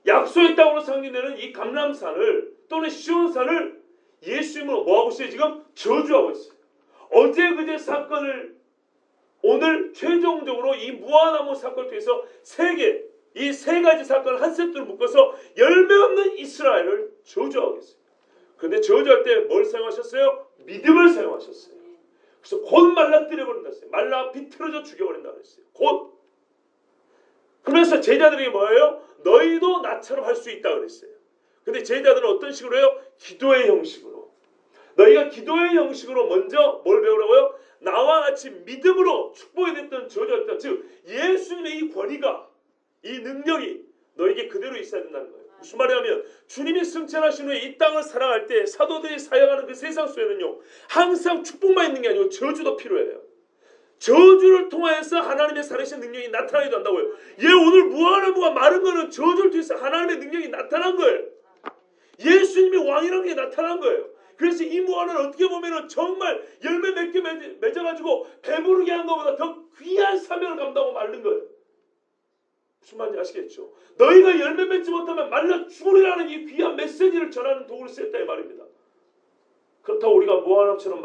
약속의 땅으로 상징되는 이 감람산을 또는 시온산을 예수님은 뭐하고 있어요? 지금 저주하고 있어요. 어제 그제 사건을 오늘 최종적으로 이 무화과나무 사건을 통해서 이 세 가지 사건을 한 세트로 묶어서 열매 없는 이스라엘을 저주하고 있어요. 그런데 저주할 때 뭘 사용하셨어요? 믿음을 사용하셨어요. 그래서 곧 말라뜨려 버린다 했어요. 말라 비틀어져 죽여버린다 그랬어요. 곧. 그러면서 제자들에게 뭐예요? 너희도 나처럼 할 수 있다 그랬어요. 근데 제자들은 어떤 식으로 해요? 기도의 형식으로. 너희가 기도의 형식으로 먼저 뭘 배우라고요? 나와 같이 믿음으로 축복이 됐던 저주였다. 즉 예수님의 이 권위가, 이 능력이 너에게 그대로 있어야 된다는 거예요. 무슨 말이냐면 주님이 승천하신 후에 이 땅을 살아갈 때 사도들이 사역하는 그 세상 속에는요, 항상 축복만 있는 게 아니고 저주도 필요해요. 저주를 통해서 하나님의 살아계신 능력이 나타나기도 한다고요. 오늘 무화과나무가 마른 거는 저주를 통해서 하나님의 능력이 나타난 거예요. 예수님이 왕이라는 게 나타난 거예요. 그래서 이 무화과는 어떻게 보면 정말 열매 몇 개 맺어가지고 배부르게 한 것보다 더 귀한 사명을 감당하고 마른 거예요. 무슨 말인지 아시겠죠? 너희가 열매 맺지 못하면 말라 죽으리라는 이 귀한 메시지를 전하는 도구를 쓰였다 이 말입니다. 그렇다고 우리가 무화과나무처럼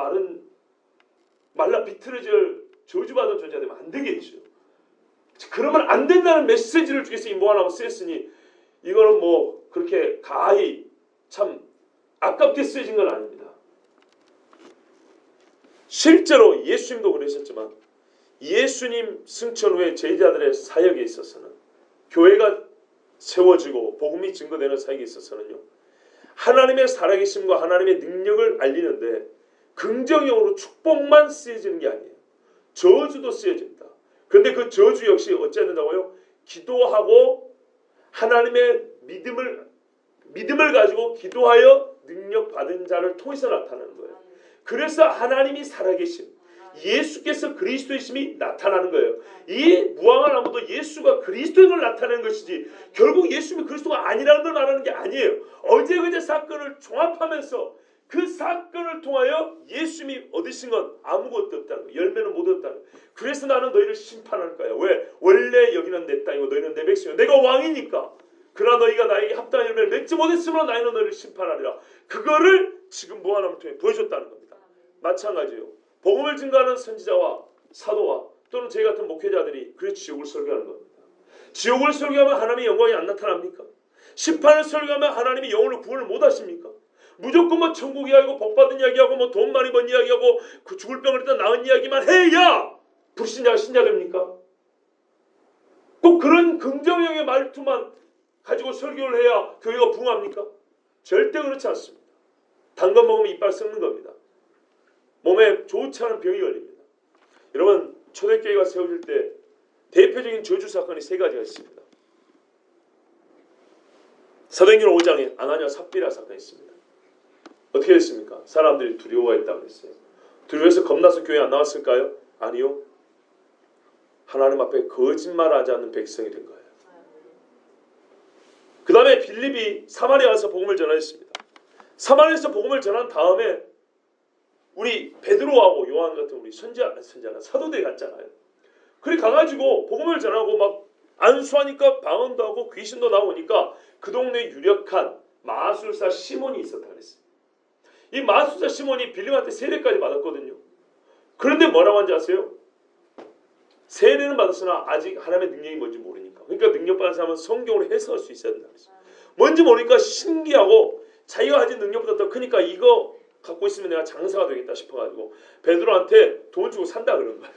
말라 비틀어질 저주받은 존재가 되면 안 되겠죠. 그러면 안 된다는 메시지를 주기 위해서 이 무화과나무 쓰였으니 이거는 뭐 그렇게 가히 참 아깝게 쓰여진 건 아닙니다. 실제로 예수님도 그러셨지만 예수님 승천 후에 제자들의 사역에 있어서는, 교회가 세워지고 복음이 증거되는 사역에 있어서는요, 하나님의 살아계심과 하나님의 능력을 알리는데 긍정형으로 축복만 쓰여지는 게 아니에요. 저주도 쓰여집니다. 그런데 그 저주 역시 어찌해야 된다고요? 기도하고 하나님의 믿음을 가지고 기도하여 능력 받은 자를 통해서 나타나는 거예요. 그래서 하나님이 살아계심, 예수께서 그리스도이심이 나타나는 거예요. 이 무화과나무도 예수가 그리스도인 걸 나타내는 것이지 결국 예수님이 그리스도가 아니라는 걸 말하는 게 아니에요. 어제 그제 사건을 종합하면서 그 사건을 통하여 예수님이 얻으신 건 아무것도 없다는 거예요. 열매는 못 얻었다는 거예요. 그래서 나는 너희를 심판할 거야. 왜? 원래 여기는 내 땅이고 너희는 내 백성이고 내가 왕이니까. 그러나 너희가 나에게 합당한 열매를 맺지 못했으므로 나는 너희를 심판하리라. 그거를 지금 무화과나무를 통해 보여줬다는 겁니다. 마찬가지예요. 복음을 증거하는 선지자와 사도와 또는 저희 같은 목회자들이 그래서 지옥을 설교하는 겁니다. 지옥을 설교하면 하나님의 영광이 안 나타납니까? 심판을 설교하면 하나님이 영혼을 구원을 못 하십니까? 무조건 뭐 천국 이야기하고 복받은 이야기하고 뭐 돈 많이 번 이야기하고 그 죽을 병을 일단 나은 이야기만 해야 불신자가 신자 됩니까? 꼭 그런 긍정형의 말투만 가지고 설교를 해야 교회가 부흥합니까? 절대 그렇지 않습니다. 단 거 먹으면 이빨 썩는 겁니다. 몸에 좋지 않은 병이 걸립니다. 여러분, 초대교회가 세워질 때 대표적인 저주 사건이 세 가지가 있습니다. 사도행전 5장에 아나니아 삽비라 사건이 있습니다. 어떻게 됐습니까? 사람들이 두려워했다고 했어요. 두려워해서 겁나서 교회 안 나왔을까요? 아니요. 하나님 앞에 거짓말하지 않는 백성이 된 거예요. 그 다음에 빌립이 사마리아 가서 복음을 전하였습니다. 사마리아에서 복음을 전한 다음에 우리 베드로하고 요한 같은 우리 선지자나 사도들이 갔잖아요. 그래 가가지고 복음을 전하고 막 안수하니까 방언도 하고 귀신도 나오니까 그 동네에 유력한 마술사 시몬이 있었다 그랬어요. 이 마술사 시몬이 빌립한테 세례까지 받았거든요. 그런데 뭐라고 한지 아세요? 세례는 받았으나 아직 하나님의 능력이 뭔지 모르니까. 그러니까 능력받은 사람은 성경으로 해석할 수 있어야 된다 그랬어요. 뭔지 모르니까 신기하고 자기가 가진 능력보다 더 크니까 이거 갖고 있으면 내가 장사가 되겠다 싶어가지고 베드로한테 돈 주고 산다 그런 거예요.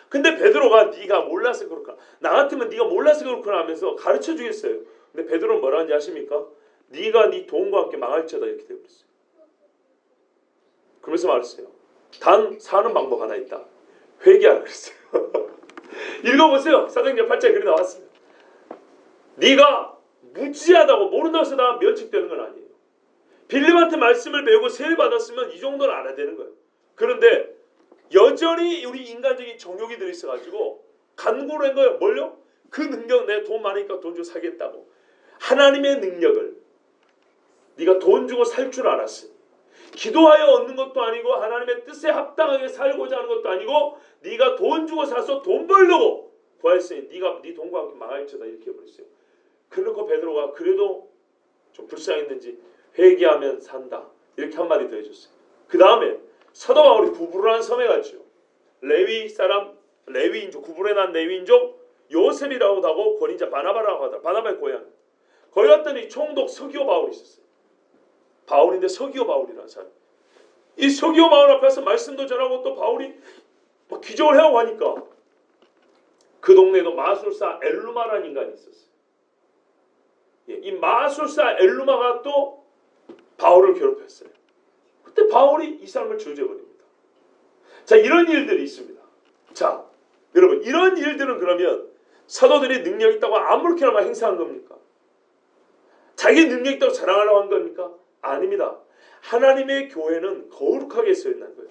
근데 베드로가 네가 몰라서 그렇구나. 나 같으면 네가 몰라서 그렇구나 하면서 가르쳐 주겠어요. 근데 베드로는 뭐라 하는지 아십니까? 네가 네 돈과 함께 망할지어다 이렇게 되어버렸어요. 그러면서 말했어요. 단 사는 방법 하나 있다. 회개하라 그랬어요. 읽어보세요. 사도행전 8장에 글이 나왔어요. 네가 무지하다고 모른다고 해서 다 면책되는 건 아니에요. 빌립한테 말씀을 배우고 세례받았으면 이 정도는 알아야 되는 거예요. 그런데 여전히 우리 인간적인 정욕이 들어있어가지고 간구를 한 거예요. 뭘요? 그 능력 내 돈 많으니까 돈 주고 사겠다고. 하나님의 능력을 네가 돈 주고 살 줄 알았으니 기도하여 얻는 것도 아니고 하나님의 뜻에 합당하게 살고자 하는 것도 아니고 네가 돈 주고 사서 돈 벌려고 구하였으니 네가 네 돈과 함께 망할지어다 이렇게 해버렸어요. 그러고 베드로가 그래도 좀 불쌍했는지 회개하면 산다 이렇게 한마디 더 해줬어요. 그 다음에 사도 바울이 구브로라는 섬에 갔죠. 레위 사람 레위인족 구브로에 난 레위인족 요셉이라고 하고 권인자 바나바라고 하더라. 바나바의 고향. 거기 갔더니 총독 서기오 바울이 있었어요. 바울인데 서기오 바울이라는 사람. 이 서기오 바울 앞에서 말씀도 전하고 또 바울이 막 기적을 해오고 하니까 그 동네에도 마술사 엘루마라는 인간이 있었어요. 이 마술사 엘루마가 또 바울을 괴롭혔어요. 그때 바울이 이 사람을 저주해버립니다. 자, 이런 일들이 있습니다. 자, 여러분 이런 일들은 그러면 사도들이 능력이 있다고 아무렇게나만 행사한 겁니까? 자기 능력이 있다고 자랑하려고 한 겁니까? 아닙니다. 하나님의 교회는 거룩하게 세워진다는 거예요.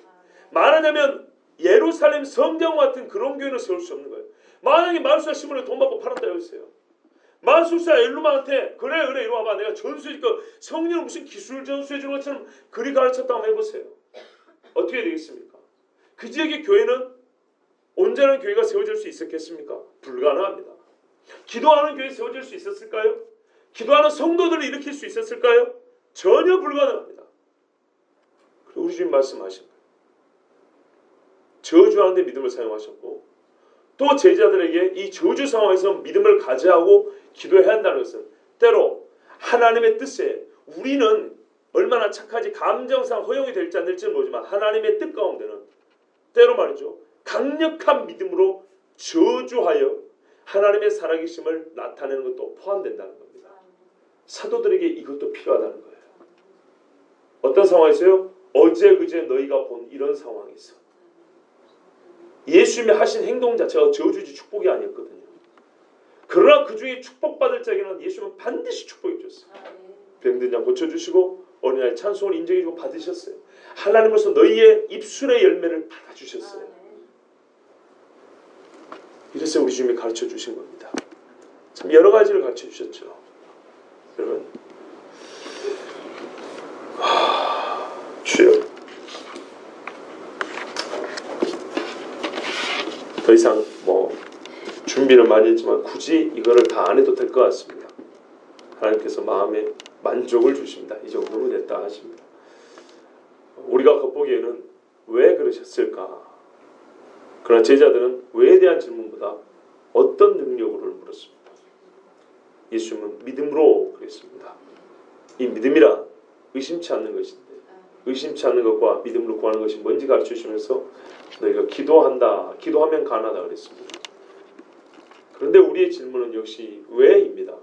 말하자면 예루살렘 성경 같은 그런 교회는 세울 수 없는 거예요. 만약에 마술사 시몬에 돈 받고 팔았다 해보세요. 마술사 엘루마한테 그래 이리 와봐 내가 전수해줄까 성령은 무슨 기술 전수해주는 것처럼 그리 가르쳤다고 한번 해보세요. 어떻게 되겠습니까? 그 지역의 교회는 온전한 교회가 세워질 수 있었겠습니까? 불가능합니다. 기도하는 교회 세워질 수 있었을까요? 기도하는 성도들을 일으킬 수 있었을까요? 전혀 불가능합니다. 그리고 우리 주님 말씀하신 거예요. 저주하는데 믿음을 사용하셨고 또 제자들에게 이 저주 상황에서 믿음을 가져하고 기도해야 한다는 것은 때로 하나님의 뜻에 우리는 얼마나 착하지 감정상 허용이 될지 안 될지는 모르지만 하나님의 뜻 가운데는 때로 말이죠. 강력한 믿음으로 저주하여 하나님의 살아계심을 나타내는 것도 포함된다는 겁니다. 사도들에게 이것도 필요하다는 거예요. 어떤 상황에서요? 어제 그제 너희가 본 이런 상황에서 예수님이 하신 행동 자체가 저주지 축복이 아니었거든요. 그러나 그 중에 축복받을 자에게는 예수님은 반드시 축복해 줬어요. 병든 자 고쳐주시고 어린아이 찬송을 인정해주고 받으셨어요. 하나님으로서 너희의 입술의 열매를 받아주셨어요. 이래서 우리 주님이 가르쳐 주신 겁니다. 참 여러 가지를 가르쳐 주셨죠. 여러분 주여 더 이상 준비를 많이 했지만 굳이 이거를 다 안 해도 될 것 같습니다. 하나님께서 마음에 만족을 주십니다. 이 정도면 됐다 하십니다. 우리가 겉보기에는 왜 그러셨을까? 그러나 제자들은 왜에 대한 질문보다 어떤 능력으로 물었습니다. 예수님은 믿음으로 그랬습니다. 이 믿음이란 의심치 않는 것인데 의심치 않는 것과 믿음으로 구하는 것이 뭔지 가르쳐주시면서 너희가 기도하면 가능하다 그랬습니다. 그런데 우리의 질문은 역시 왜입니다.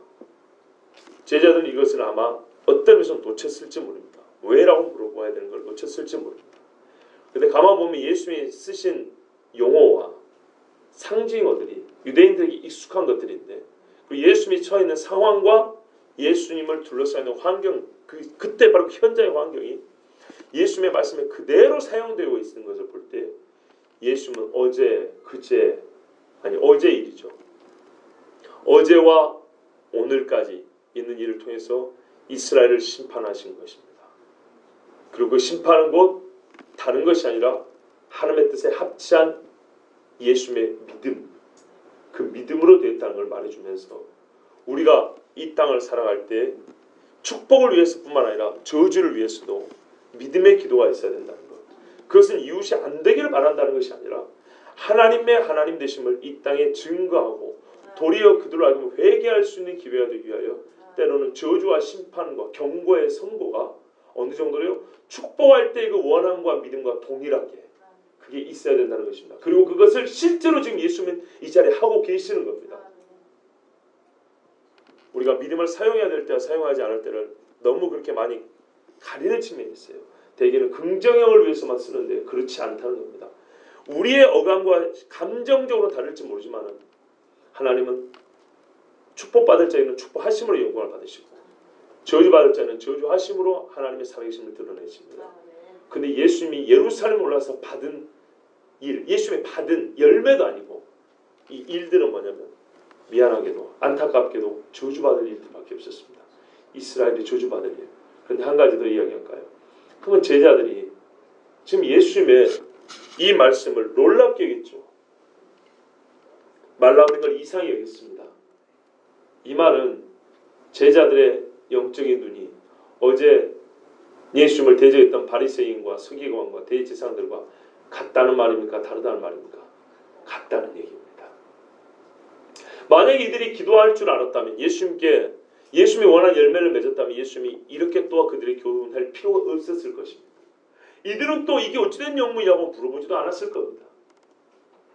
제자들은 이것을 아마 어떤 면에서 놓쳤을지 모릅니다. 왜라고 물어봐야 되는 걸 놓쳤을지 모릅니다. 그런데 가만 보면 예수님이 쓰신 용어와 상징어들이 유대인들에게 익숙한 것들인데 그리고 예수님이 처해 있는 상황과 예수님을 둘러싸이는 환경 그때 바로 현장의 환경이 예수님의 말씀에 그대로 사용되고 있는 것을 볼 때 예수님은 어제 일이죠. 어제와 오늘까지 있는 일을 통해서 이스라엘을 심판하신 것입니다. 그리고 그 심판은 곧 다른 것이 아니라 하나님의 뜻에 합치한 예수님의 믿음, 그 믿음으로 되었다는 걸 말해주면서 우리가 이 땅을 살아갈 때 축복을 위해서뿐만 아니라 저주를 위해서도 믿음의 기도가 있어야 된다는 것. 그것은 이웃이 안 되기를 바란다는 것이 아니라 하나님의 하나님 되심을 이 땅에 증거하고 도리어 그들로 하여금 회개할 수 있는 기회가 되기 위하여 때로는 저주와 심판과 경고의 선고가 어느 정도로요? 축복할 때 그 원함과 믿음과 동일하게 그게 있어야 된다는 것입니다. 그리고 그것을 실제로 지금 예수님은 이 자리에 하고 계시는 겁니다. 우리가 믿음을 사용해야 될 때와 사용하지 않을 때를 너무 그렇게 많이 가리는 측면이 있어요. 대개는 긍정형을 위해서만 쓰는데 그렇지 않다는 겁니다. 우리의 어감과 감정적으로 다를지 모르지만 하나님은 축복받을 자에는 축복하심으로 영광을 받으시고 저주받을 자는 저주하심으로 하나님의 살아계심을 드러내십니다. 근데 예수님이 예루살렘에 올라서 받은 일, 예수님이 받은 열매도 아니고 이 일들은 뭐냐면 미안하게도 안타깝게도 저주받을 일들밖에 없었습니다. 이스라엘이 저주받을 일. 그런데 한 가지 더 이야기할까요? 그러면 제자들이 지금 예수님의 이 말씀을 놀랍게 여겼죠. 말 나오는 걸 이상히 여겼습니다. 이 말은 제자들의 영적인 눈이 어제 예수님을 대적했던 바리새인과 서기관과 대제사장들과 같다는 말입니까? 다르다는 말입니까? 같다는 얘기입니다. 만약에 이들이 기도할 줄 알았다면 예수님이 원한 열매를 맺었다면 예수님이 이렇게 또 그들의 교훈할 필요가 없었을 것입니다. 이들은 또 이게 어찌된 영문이라고 물어보지도 않았을 겁니다.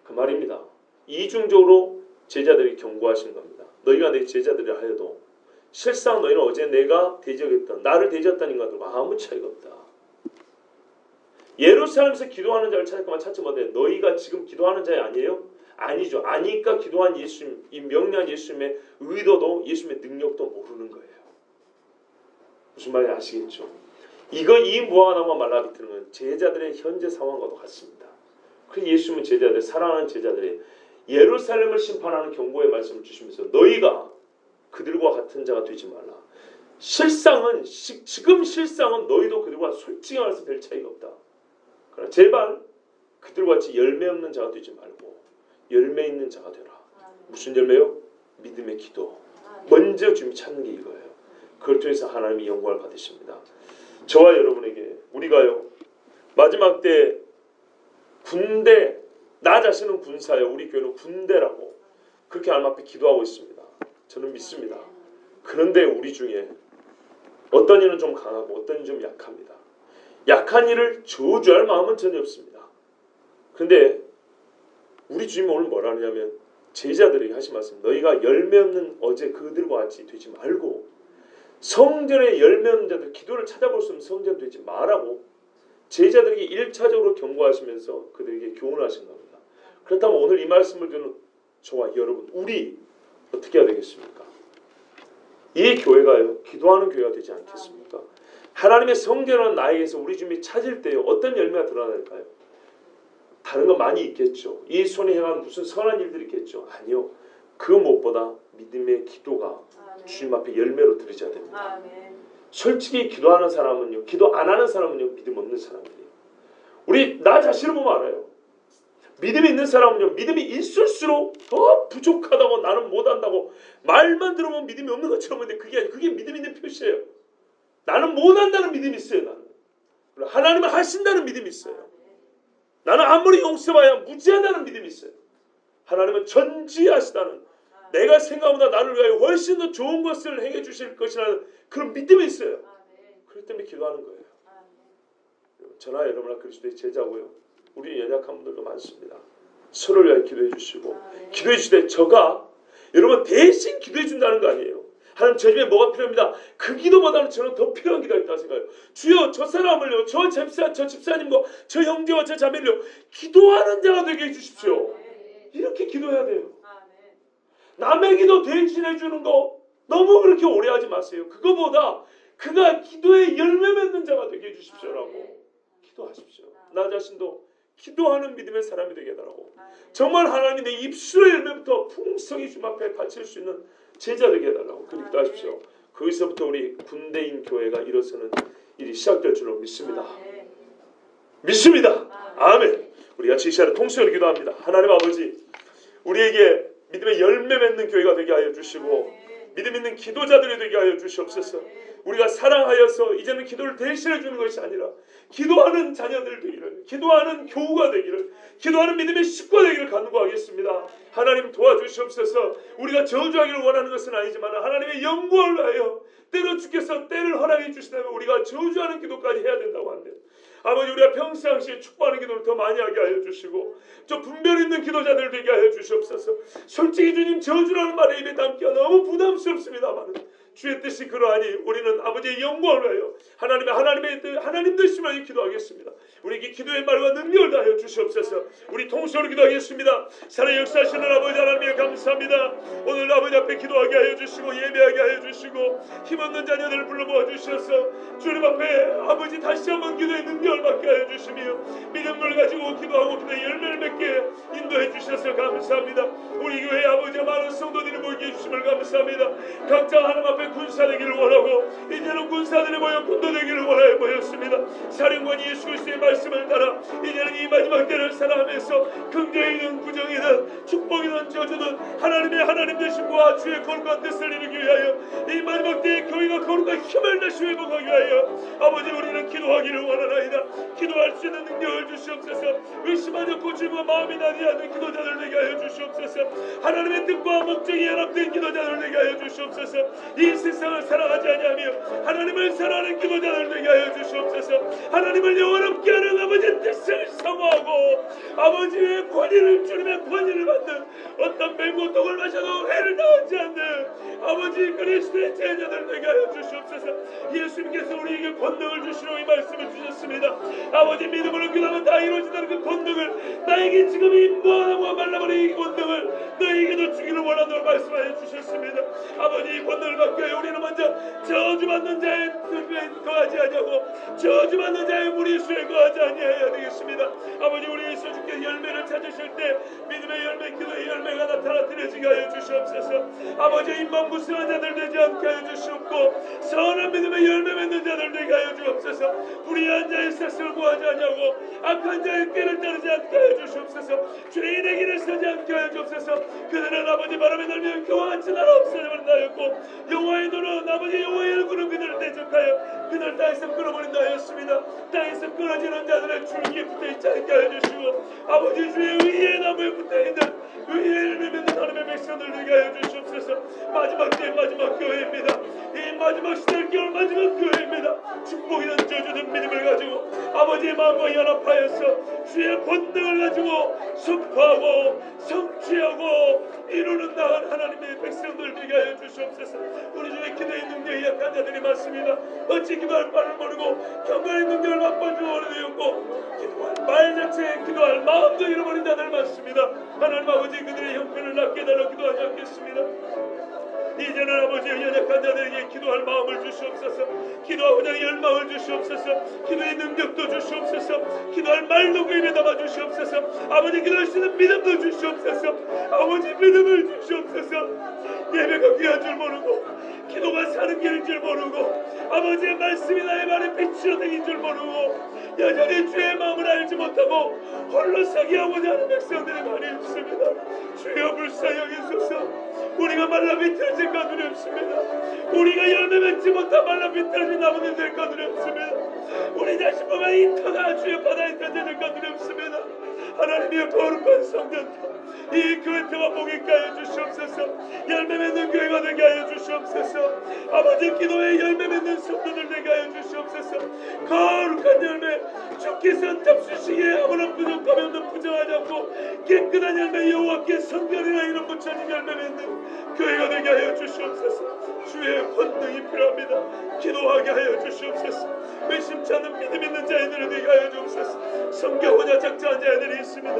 그 말입니다. 이중적으로 제자들이 경고하신 겁니다. 너희가 내 제자들이라 하여도 실상 너희는 어제 내가 대적했던 나를 대적했다는 것들과 아무 차이가 없다. 예루살렘에서 기도하는 자를 찾을 것만 찾지 못해 너희가 지금 기도하는 자이 아니에요? 아니죠. 아니까 기도한 예수님, 이 명령한 예수님의 의도도 예수님의 능력도 모르는 거예요. 무슨 말인지 아시겠죠? 이 무화과나무와 말라비트는 건 제자들의 현재 상황과도 같습니다. 그 예수님은 제자들, 사랑하는 제자들이 예루살렘을 심판하는 경고의 말씀을 주시면서 너희가 그들과 같은 자가 되지 말라. 지금 실상은 너희도 그들과 솔직히 말해서 별 차이가 없다. 그러나 제발 그들같이 열매 없는 자가 되지 말고 열매 있는 자가 되라. 무슨 열매요? 믿음의 기도. 먼저 주님 찾는 게 이거예요. 그걸 통해서 하나님이 영광을 받으십니다. 저와 여러분에게 우리가요 마지막 때 군대, 나 자신은 군사예요. 우리 교회는 군대라고 그렇게 하나님 앞에 기도하고 있습니다. 저는 믿습니다. 그런데 우리 중에 어떤 이는 좀 강하고 어떤 이는 좀 약합니다. 약한 이를 저주할 마음은 전혀 없습니다. 그런데 우리 주님은 오늘 뭐라 하냐면 제자들에게 하신 말씀, 너희가 열매 없는 어제 그들과 같이 되지 말고 성전에 열매 없는 자들 기도를 찾아볼 수 없는 성전 되지 말라고 제자들에게 1차적으로 경고하시면서 그들에게 교훈을 하신 겁니다. 그렇다면 오늘 이 말씀을 듣는 저와 여러분, 우리 어떻게 해야 되겠습니까? 이 교회가요 기도하는 교회가 되지 않겠습니까? 하나님의 성전은 나에게서 우리 주님이 찾을 때요 어떤 열매가 드러날까요? 다른 건 많이 있겠죠. 이 손에 향한 무슨 선한 일들이 있겠죠. 아니요. 그 무엇보다 믿음의 기도가 주님 앞에 열매로 드려져야 됩니다. 솔직히 기도하는 사람은요, 기도 안 하는 사람은요, 믿음 없는 사람들이에요. 우리 나 자신을 보면 알아요. 믿음이 있는 사람은요, 믿음이 있을수록 더 부족하다고 나는 못한다고 말만 들어보면 믿음이 없는 것처럼 보이는데 그게 아니에요. 그게 믿음 있는 표시예요. 나는 못한다는 믿음이 있어요. 나는 하나님은 하신다는 믿음이 있어요. 나는 아무리 용서봐야 무지하다는 믿음이 있어요. 하나님은 전지하시다는 내가 생각보다 나를 위하여 훨씬 더 좋은 것을 행해 주실 것이라는 그런 믿음이 있어요. 그렇기 때문에 기도하는 거예요. 저나 여러분과 그리스도의 제자고요. 우리 연약한 분들도 많습니다. 서로를 위하여 기도해 주시고 기도해 주실 때 저가 여러분 대신 기도해 준다는 거 아니에요. 하나님 저 집에 뭐가 필요합니다. 그 기도보다는 저는 더 필요한 기도가 있다고 생각해요. 주여 저 사람을요. 저 집사님과 저 형제와 저 자매를요. 기도하는 자가 되게 해주십시오. 이렇게 기도해야 돼요. 남의 기도 대신해 주는 거 너무 그렇게 오래 하지 마세요. 그거보다 그가 기도에 열매 맺는 자가 되게 해주십시오라고 기도하십시오. 나 자신도 기도하는 믿음의 사람이 되게 해달라고 정말 하나님이 내 입술의 열매부터 풍성히 주님 앞에 바칠 수 있는 제자 되게 해달라고 그렇게 기도하십시오. 거기서부터 우리 군대인 교회가 일어서는 일이 시작될 줄로 믿습니다. 믿습니다. 아멘. 우리 같이 이 시간에 통수를 기도합니다. 하나님 아버지, 우리에게 믿음의 열매 맺는 교회가 되게 하여 주시고 믿음 있는 기도자들이 되게 하여 주시옵소서. 우리가 사랑하여서 이제는 기도를 대신해 주는 것이 아니라 기도하는 자녀들 되기를, 기도하는 교우가 되기를, 기도하는 믿음의 식구가 되기를 간구하겠습니다. 하나님 도와주시옵소서. 우리가 저주하기를 원하는 것은 아니지만 하나님의 영광을 위하여 때로 주께서 때를 허락해 주시다면 우리가 저주하는 기도까지 해야 된다고 한대요. 아버지, 우리가 평상시에 축복하는 기도를 더 많이 하게 하여 주시고 좀 분별 있는 기도자들 되게 하여 주시옵소서. 솔직히 주님, 저주라는 말에 입에 담기가 너무 부담스럽습니다만 주의 뜻이 그러하니 우리는 아버지의 영광을 위하여 하나님 되시면 기도하겠습니다. 우리에게 기도의 말과 능력을 다하여 주시옵소서. 우리 통수로 기도하겠습니다. 살아 역사하시는 아버지 하나님에 감사합니다. 오늘 아버지 앞에 기도하게 하여 주시고 예배하게 하여 주시고 힘없는 자녀들을 불러 모아 주셔서 주님 앞에 아버지 다시 한번 기도의 능력을 받게 하여 주시며 믿음을 가지고 기도하고 기도의 열매를 맺게 인도해 주셔서 감사합니다. 우리 교회 아버지와 많은 성도들이 모이게 해주심을 감사합니다. 각자 하나님 앞에 군사 되기를 원하고 이제는 군사들이 모여 군도 되기를 원하여 모였습니다. 사령관 예수 그리스도의 말씀을 따라 이제는 이 마지막 때를 살아가면서 긍정이든 부정이든 축복이든 저주든 하나님 되시고 주의 거룩한 뜻을 이루기 위하여 이 마지막 때에 교회가 거룩한 힘을 다시 회복하기 위하여 아버지 우리는 기도하기를 원하나이다. 기도할 수 있는 능력을 주시옵소서. 의심하여 고치고 마음이 나지 않는 기도자들 되게 하여 주시옵소서. 하나님의 뜻과 목적이 연합된 기도자들 되게 하여 주시옵소서. 이 세상을 사랑하지 아니하며 하나님을 사랑하는 기도자들 되게 하여 주시옵소서. 하나님을 영원롭게 하는 아버지의 뜻을 사모하고 아버지의 권위를 주님의 권위를 받는 어떤 맹고떡을 마셔도 해를 당하지 않는 아버지 그리스도의 제자들 되게 하여 주시옵소서. 예수님께서 우리에게 권능을 주시러 이 말씀을 주셨습니다. 아버지 믿음으로 기도하면 다 이루어진다는 그 권능을 나에게 지금 이 무한하고 말라버린 이 권능을 너에게도 주기를 원한다고 말씀하여 주셨습니다. 아버지 이 권능을 받기 위해 우리는 먼저 저주받는 자의 뜻에 거하지 아니하고 저주받는 자의 무리수에 거하지 아니하여야 되겠습니다. 아버지 우리 예수 주께 열매를 찾으실 때 믿음의 열매 기도의 열매가 나타나 드려지게 하여 주시옵소서. 아버지 입만 무성한 자들 되지 않게 하여 주시옵고 선한 믿음의 열매 맺는 자들 되게 하여 주옵소서. 불의한 자의 세상을 구하지 아니하고 악한 자의 꾀를 따르지 않게 하여 주시옵소서. 죄인의 길을 서지 않게 하여 주옵소서. 그들은 아버지 바람에 날며 교와 같이 날아 없어져버린다였고 여호와의 눈은 아버지 여호와의 얼굴은 그들을 대적하여 그들 땅에서 끊어버린다 하였습니다. 땅에서 끊어지는 자들의 줄기에 붙어있지 않게 하여 주시고 아버지 주의 의의 나무에 붙어있는 의의 맺는 하나님의 백성들 되게 하여 주시옵소서. 마지막 때의 마지막 교회입니다. 이 마지막 시대를 깨울 마지막 교회입니다. 축복이든 저주든 믿음을 가지고 아버지의 마음과 연합하여서 주의 권능을 가지고 선포하고 성취하고 이루는 나은 하나님의 백성들 되게 하여 주시옵소서. 우리 중에 기도의 능력이 약한 자들이 많습니다. 어찌 기도할 바를 모르고 경건의 능력을 맛보지 오래되었고 기도할 말 자체에 기도할 마음도 잃어버린 자들 많습니다. 하나님 아버지 그들의 형편을 낫게 해달라고 기도하지 않겠습니다. 이제는 아버지 연약한 자들에게 기도할 마음을 주시옵소서. 기도하고자 열망을 주시옵소서. 기도의 능력도 주시옵소서. 기도할 말도 그 입에 담아 주시옵소서. 아버지 기도할 수 있는 믿음도 주시옵소서. 아버지 믿음을 주시옵소서. 예배가 귀한 줄 모르고 기도가 사는 길인 줄 모르고 아버지의 말씀이 나의 말에 빛으로 되긴 줄 모르고 여전히 주의 마음을 알지 못하고 홀로 사기하고자 하는 백성들이 많이 있습니다. 주여 불쌍히 여기소서. 우리가 말라 비틀어질까 두렵습니다. 우리가 열매 맺지 못한 말라 비틀어진 나무들 될까 두렵습니다. 우리 자신보다 이 터가 주의 바다에 던져질까 두렵습니다. 하나님의 거룩한 성전 이 교회 터가 보기게 하여 주시옵소서. 열매 맺는 교회가 되게 하여 주시옵소서. 아버지 기도에 열매 맺는 성도들 되게 하여 주시옵소서. 거룩한 열매 주께서 잡수시기에 아무런 부족함이 없는 부정하지 않고 깨끗한 열매 여호와께 성결이라 이름 붙여진 열매 맺는 교회가 되게 하여 주시옵소서. 주의 권능이 필요합니다. 기도하게 하여 주시옵소서. 의심치 않는 믿음 있는 자들을 되게 하여 주옵소서. 성경을 작정한 자들이 있습니다.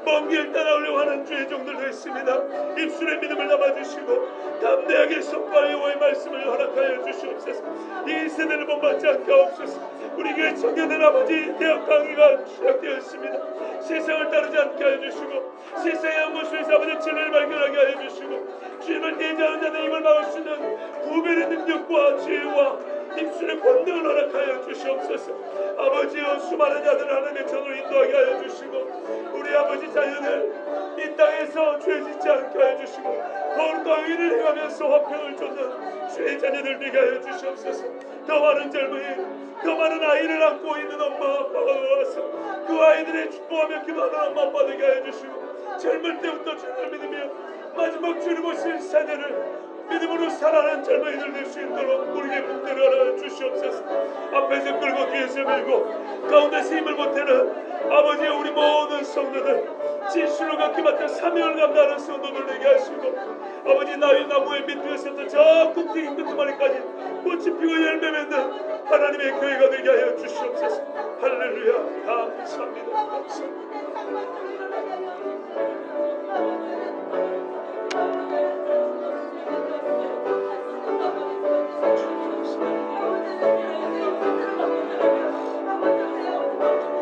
먼 길 따라오려고 하는 주의 종들도 있습니다. 입술에 믿음을 담아주시고 담대하게 선포하여 여호와의 말씀을 허락하여 주시옵소서. 이 세대를 본받지 않게 하옵소서. 우리 교회 청년들 아버지 대학 강의가 시작되어 있습니다. 세상을 따르지 않게 하여 주시고 세상의 한 곳에서 아버지 진리를 발견하게 하여 주시고 주님을 대적하는 자들 입을 막을 수 있는 구별의 능력과 지혜와 입술의 권능을 허락하여 주시옵소서. 아버지여 수많은 자들을 하나님의 전으로 인도하게 하여 주시고 우리 아버지 자녀들 이 땅에서 죄 짓지 않게 하여 주시고 거룩과 의를 행하면서 화평을 쫓는 주의 자녀들 되게 하여 주시옵소서. 더 많은 젊은이 더 많은 아이를 안고 있는 엄마 아빠가 와서 그 아이들의 축복하며 기도하는 엄마 아빠 되게 하여 주시고 젊을 때부터 주님을 믿으며 마지막 주님 오실 사내를 믿음으로 살아가는 젊은이들 될 수 있도록 우리에게 복대를 하여 주시옵소서. 앞에서 끌고 뒤에서 밀고 가운데서 힘을 보태는 아버지의 우리 모든 성도들 진실로 갖기 맡은 사명을 감당하는 성도들 되게 하시고 아버지 나무의 밑에서부터 저 꼭대기 끝머리까지 꽃이 피고 열매 맺는 하나님의 교회가 되게 하여 주시옵소서. 할렐루야. 감사합니다. 감사합니다.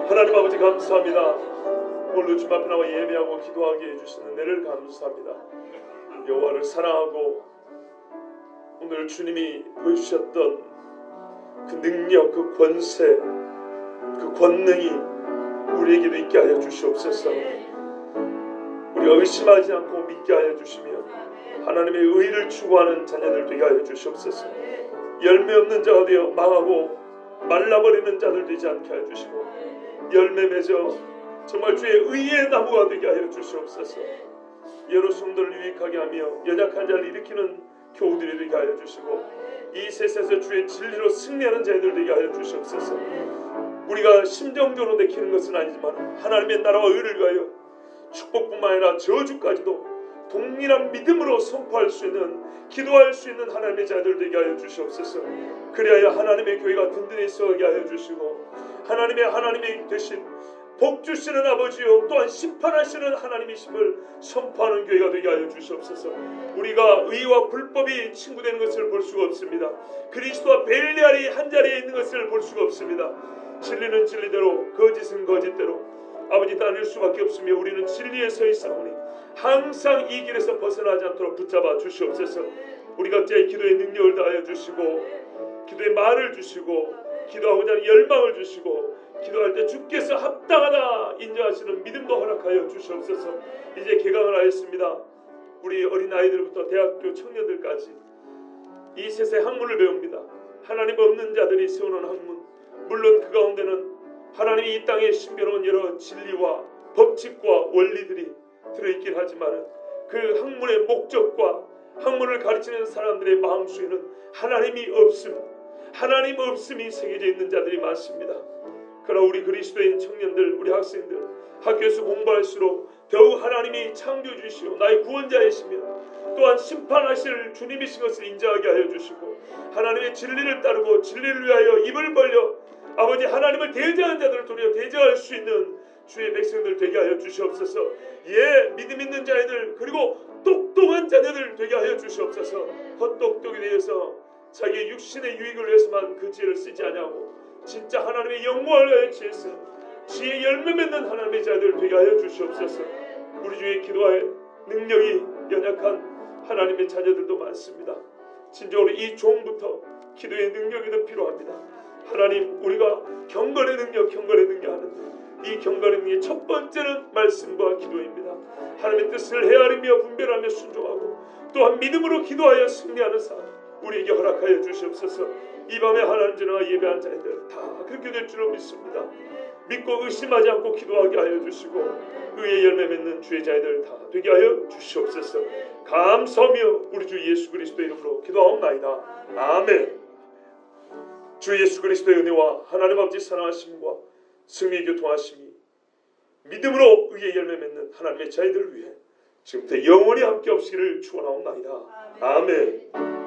하나님 아버지 감사합니다. 오늘 주님 앞에 나와 예배하고 기도하게 해주시는 은혜를 감사합니다. 여호와를 사랑하고 오늘 주님이 보여주셨던 그 능력, 그 권세, 그 권능이 우리에게도 있게 하여 주시옵소서. 우리가 의심하지 않고 믿게 하여 주시며 하나님의 의를 추구하는 자녀들 되게 하여 주시옵소서. 열매 없는 자가 되어 망하고 말라버리는 자들 되지 않게 하여 주시고 열매 맺어 정말 주의 의의 나무가 되게 하여 주시옵소서. 여러 성도를 유익하게 하며 연약한 자를 일으키는 교우들이 되게 하여 주시고 이 세상에서 주의 진리로 승리하는 자들 되게 하여 주시옵소서. 우리가 심정적으로 내키는 것은 아니지만 하나님의 나라와 의를 위하여 축복뿐만 아니라 저주까지도 동일한 믿음으로 선포할 수 있는 기도할 수 있는 하나님의 자들 되게 하여 주시옵소서. 그리하여 하나님의 교회가 든든히 서게 하여 주시고 하나님의 되신 복 주시는 아버지요 또한 심판하시는 하나님이심을 선포하는 교회가 되게 하여 주시옵소서. 우리가 의와 불법이 친구되는 것을 볼 수가 없습니다. 그리스도와 벨리알이 한자리에 있는 것을 볼 수가 없습니다. 진리는 진리대로 거짓은 거짓대로 아버지 따를 수밖에 없으며 우리는 진리에 서 있사오니 항상 이 길에서 벗어나지 않도록 붙잡아 주시옵소서. 우리 각자의 기도의 능력을 다하여 주시고 기도의 말을 주시고 기도하고자 하는 열망을 주시고 기도할 때 주께서 합당하다 인정하시는 믿음도 허락하여 주시옵소서. 이제 개강을 하였습니다. 우리 어린아이들부터 대학교 청년들까지 이 세상의 학문을 배웁니다. 하나님 없는 자들이 세우는 학문, 물론 그 가운데는 하나님이 이 땅에 신비로운 여러 진리와 법칙과 원리들이 들어있긴 하지만 그 학문의 목적과 학문을 가르치는 사람들의 마음속에는 하나님 없음이 새겨져 있는 자들이 많습니다. 그러나 우리 그리스도인 청년들, 우리 학생들 학교에서 공부할수록 더욱 하나님이 창조주시오 나의 구원자이시며 또한 심판하실 주님이신 것을 인정하게 하여 주시고 하나님의 진리를 따르고 진리를 위하여 입을 벌려 아버지 하나님을 대적하는 자들을 도리어 대적할 수 있는 주의 백성들 되게 하여 주시옵소서. 믿음 있는 자녀들 그리고 똑똑한 자녀들 되게 하여 주시옵소서. 헛똑똑이 되어서 자기의 육신의 유익을 위해서만 그 지혜를 쓰지 아니하고 진짜 하나님의 영광을 위하여 지혜의 열매 맺는 하나님의 자들 되게 하여 주시옵소서. 우리 주의 기도의 능력이 연약한 하나님의 자녀들도 많습니다. 진정으로 이 종부터 기도의 능력이 더 필요합니다. 하나님 우리가 경건의 능력 하는데 이 경건의 능력의 첫 번째는 말씀과 기도입니다. 하나님의 뜻을 헤아리며 분별하며 순종하고 또한 믿음으로 기도하여 승리하는 삶 우리에게 허락하여 주시옵소서. 이 밤에 하나님 전화 예배한 자들 다 그렇게 될 줄로 믿습니다. 믿고 의심하지 않고 기도하게 하여 주시고 의의 열매 맺는 주의 자들 다 되게 하여 주시옵소서. 감사하며 우리 주 예수 그리스도의 이름으로 기도하옵나이다. 아멘. 주 예수 그리스도의 은혜와 하나님 아버지 사랑하심과 승리의 교통하심이 믿음으로 의의 열매 맺는 하나님의 자녀들을 위해 지금부터 영원히 함께 없기를 축원하옵나이다. 아멘.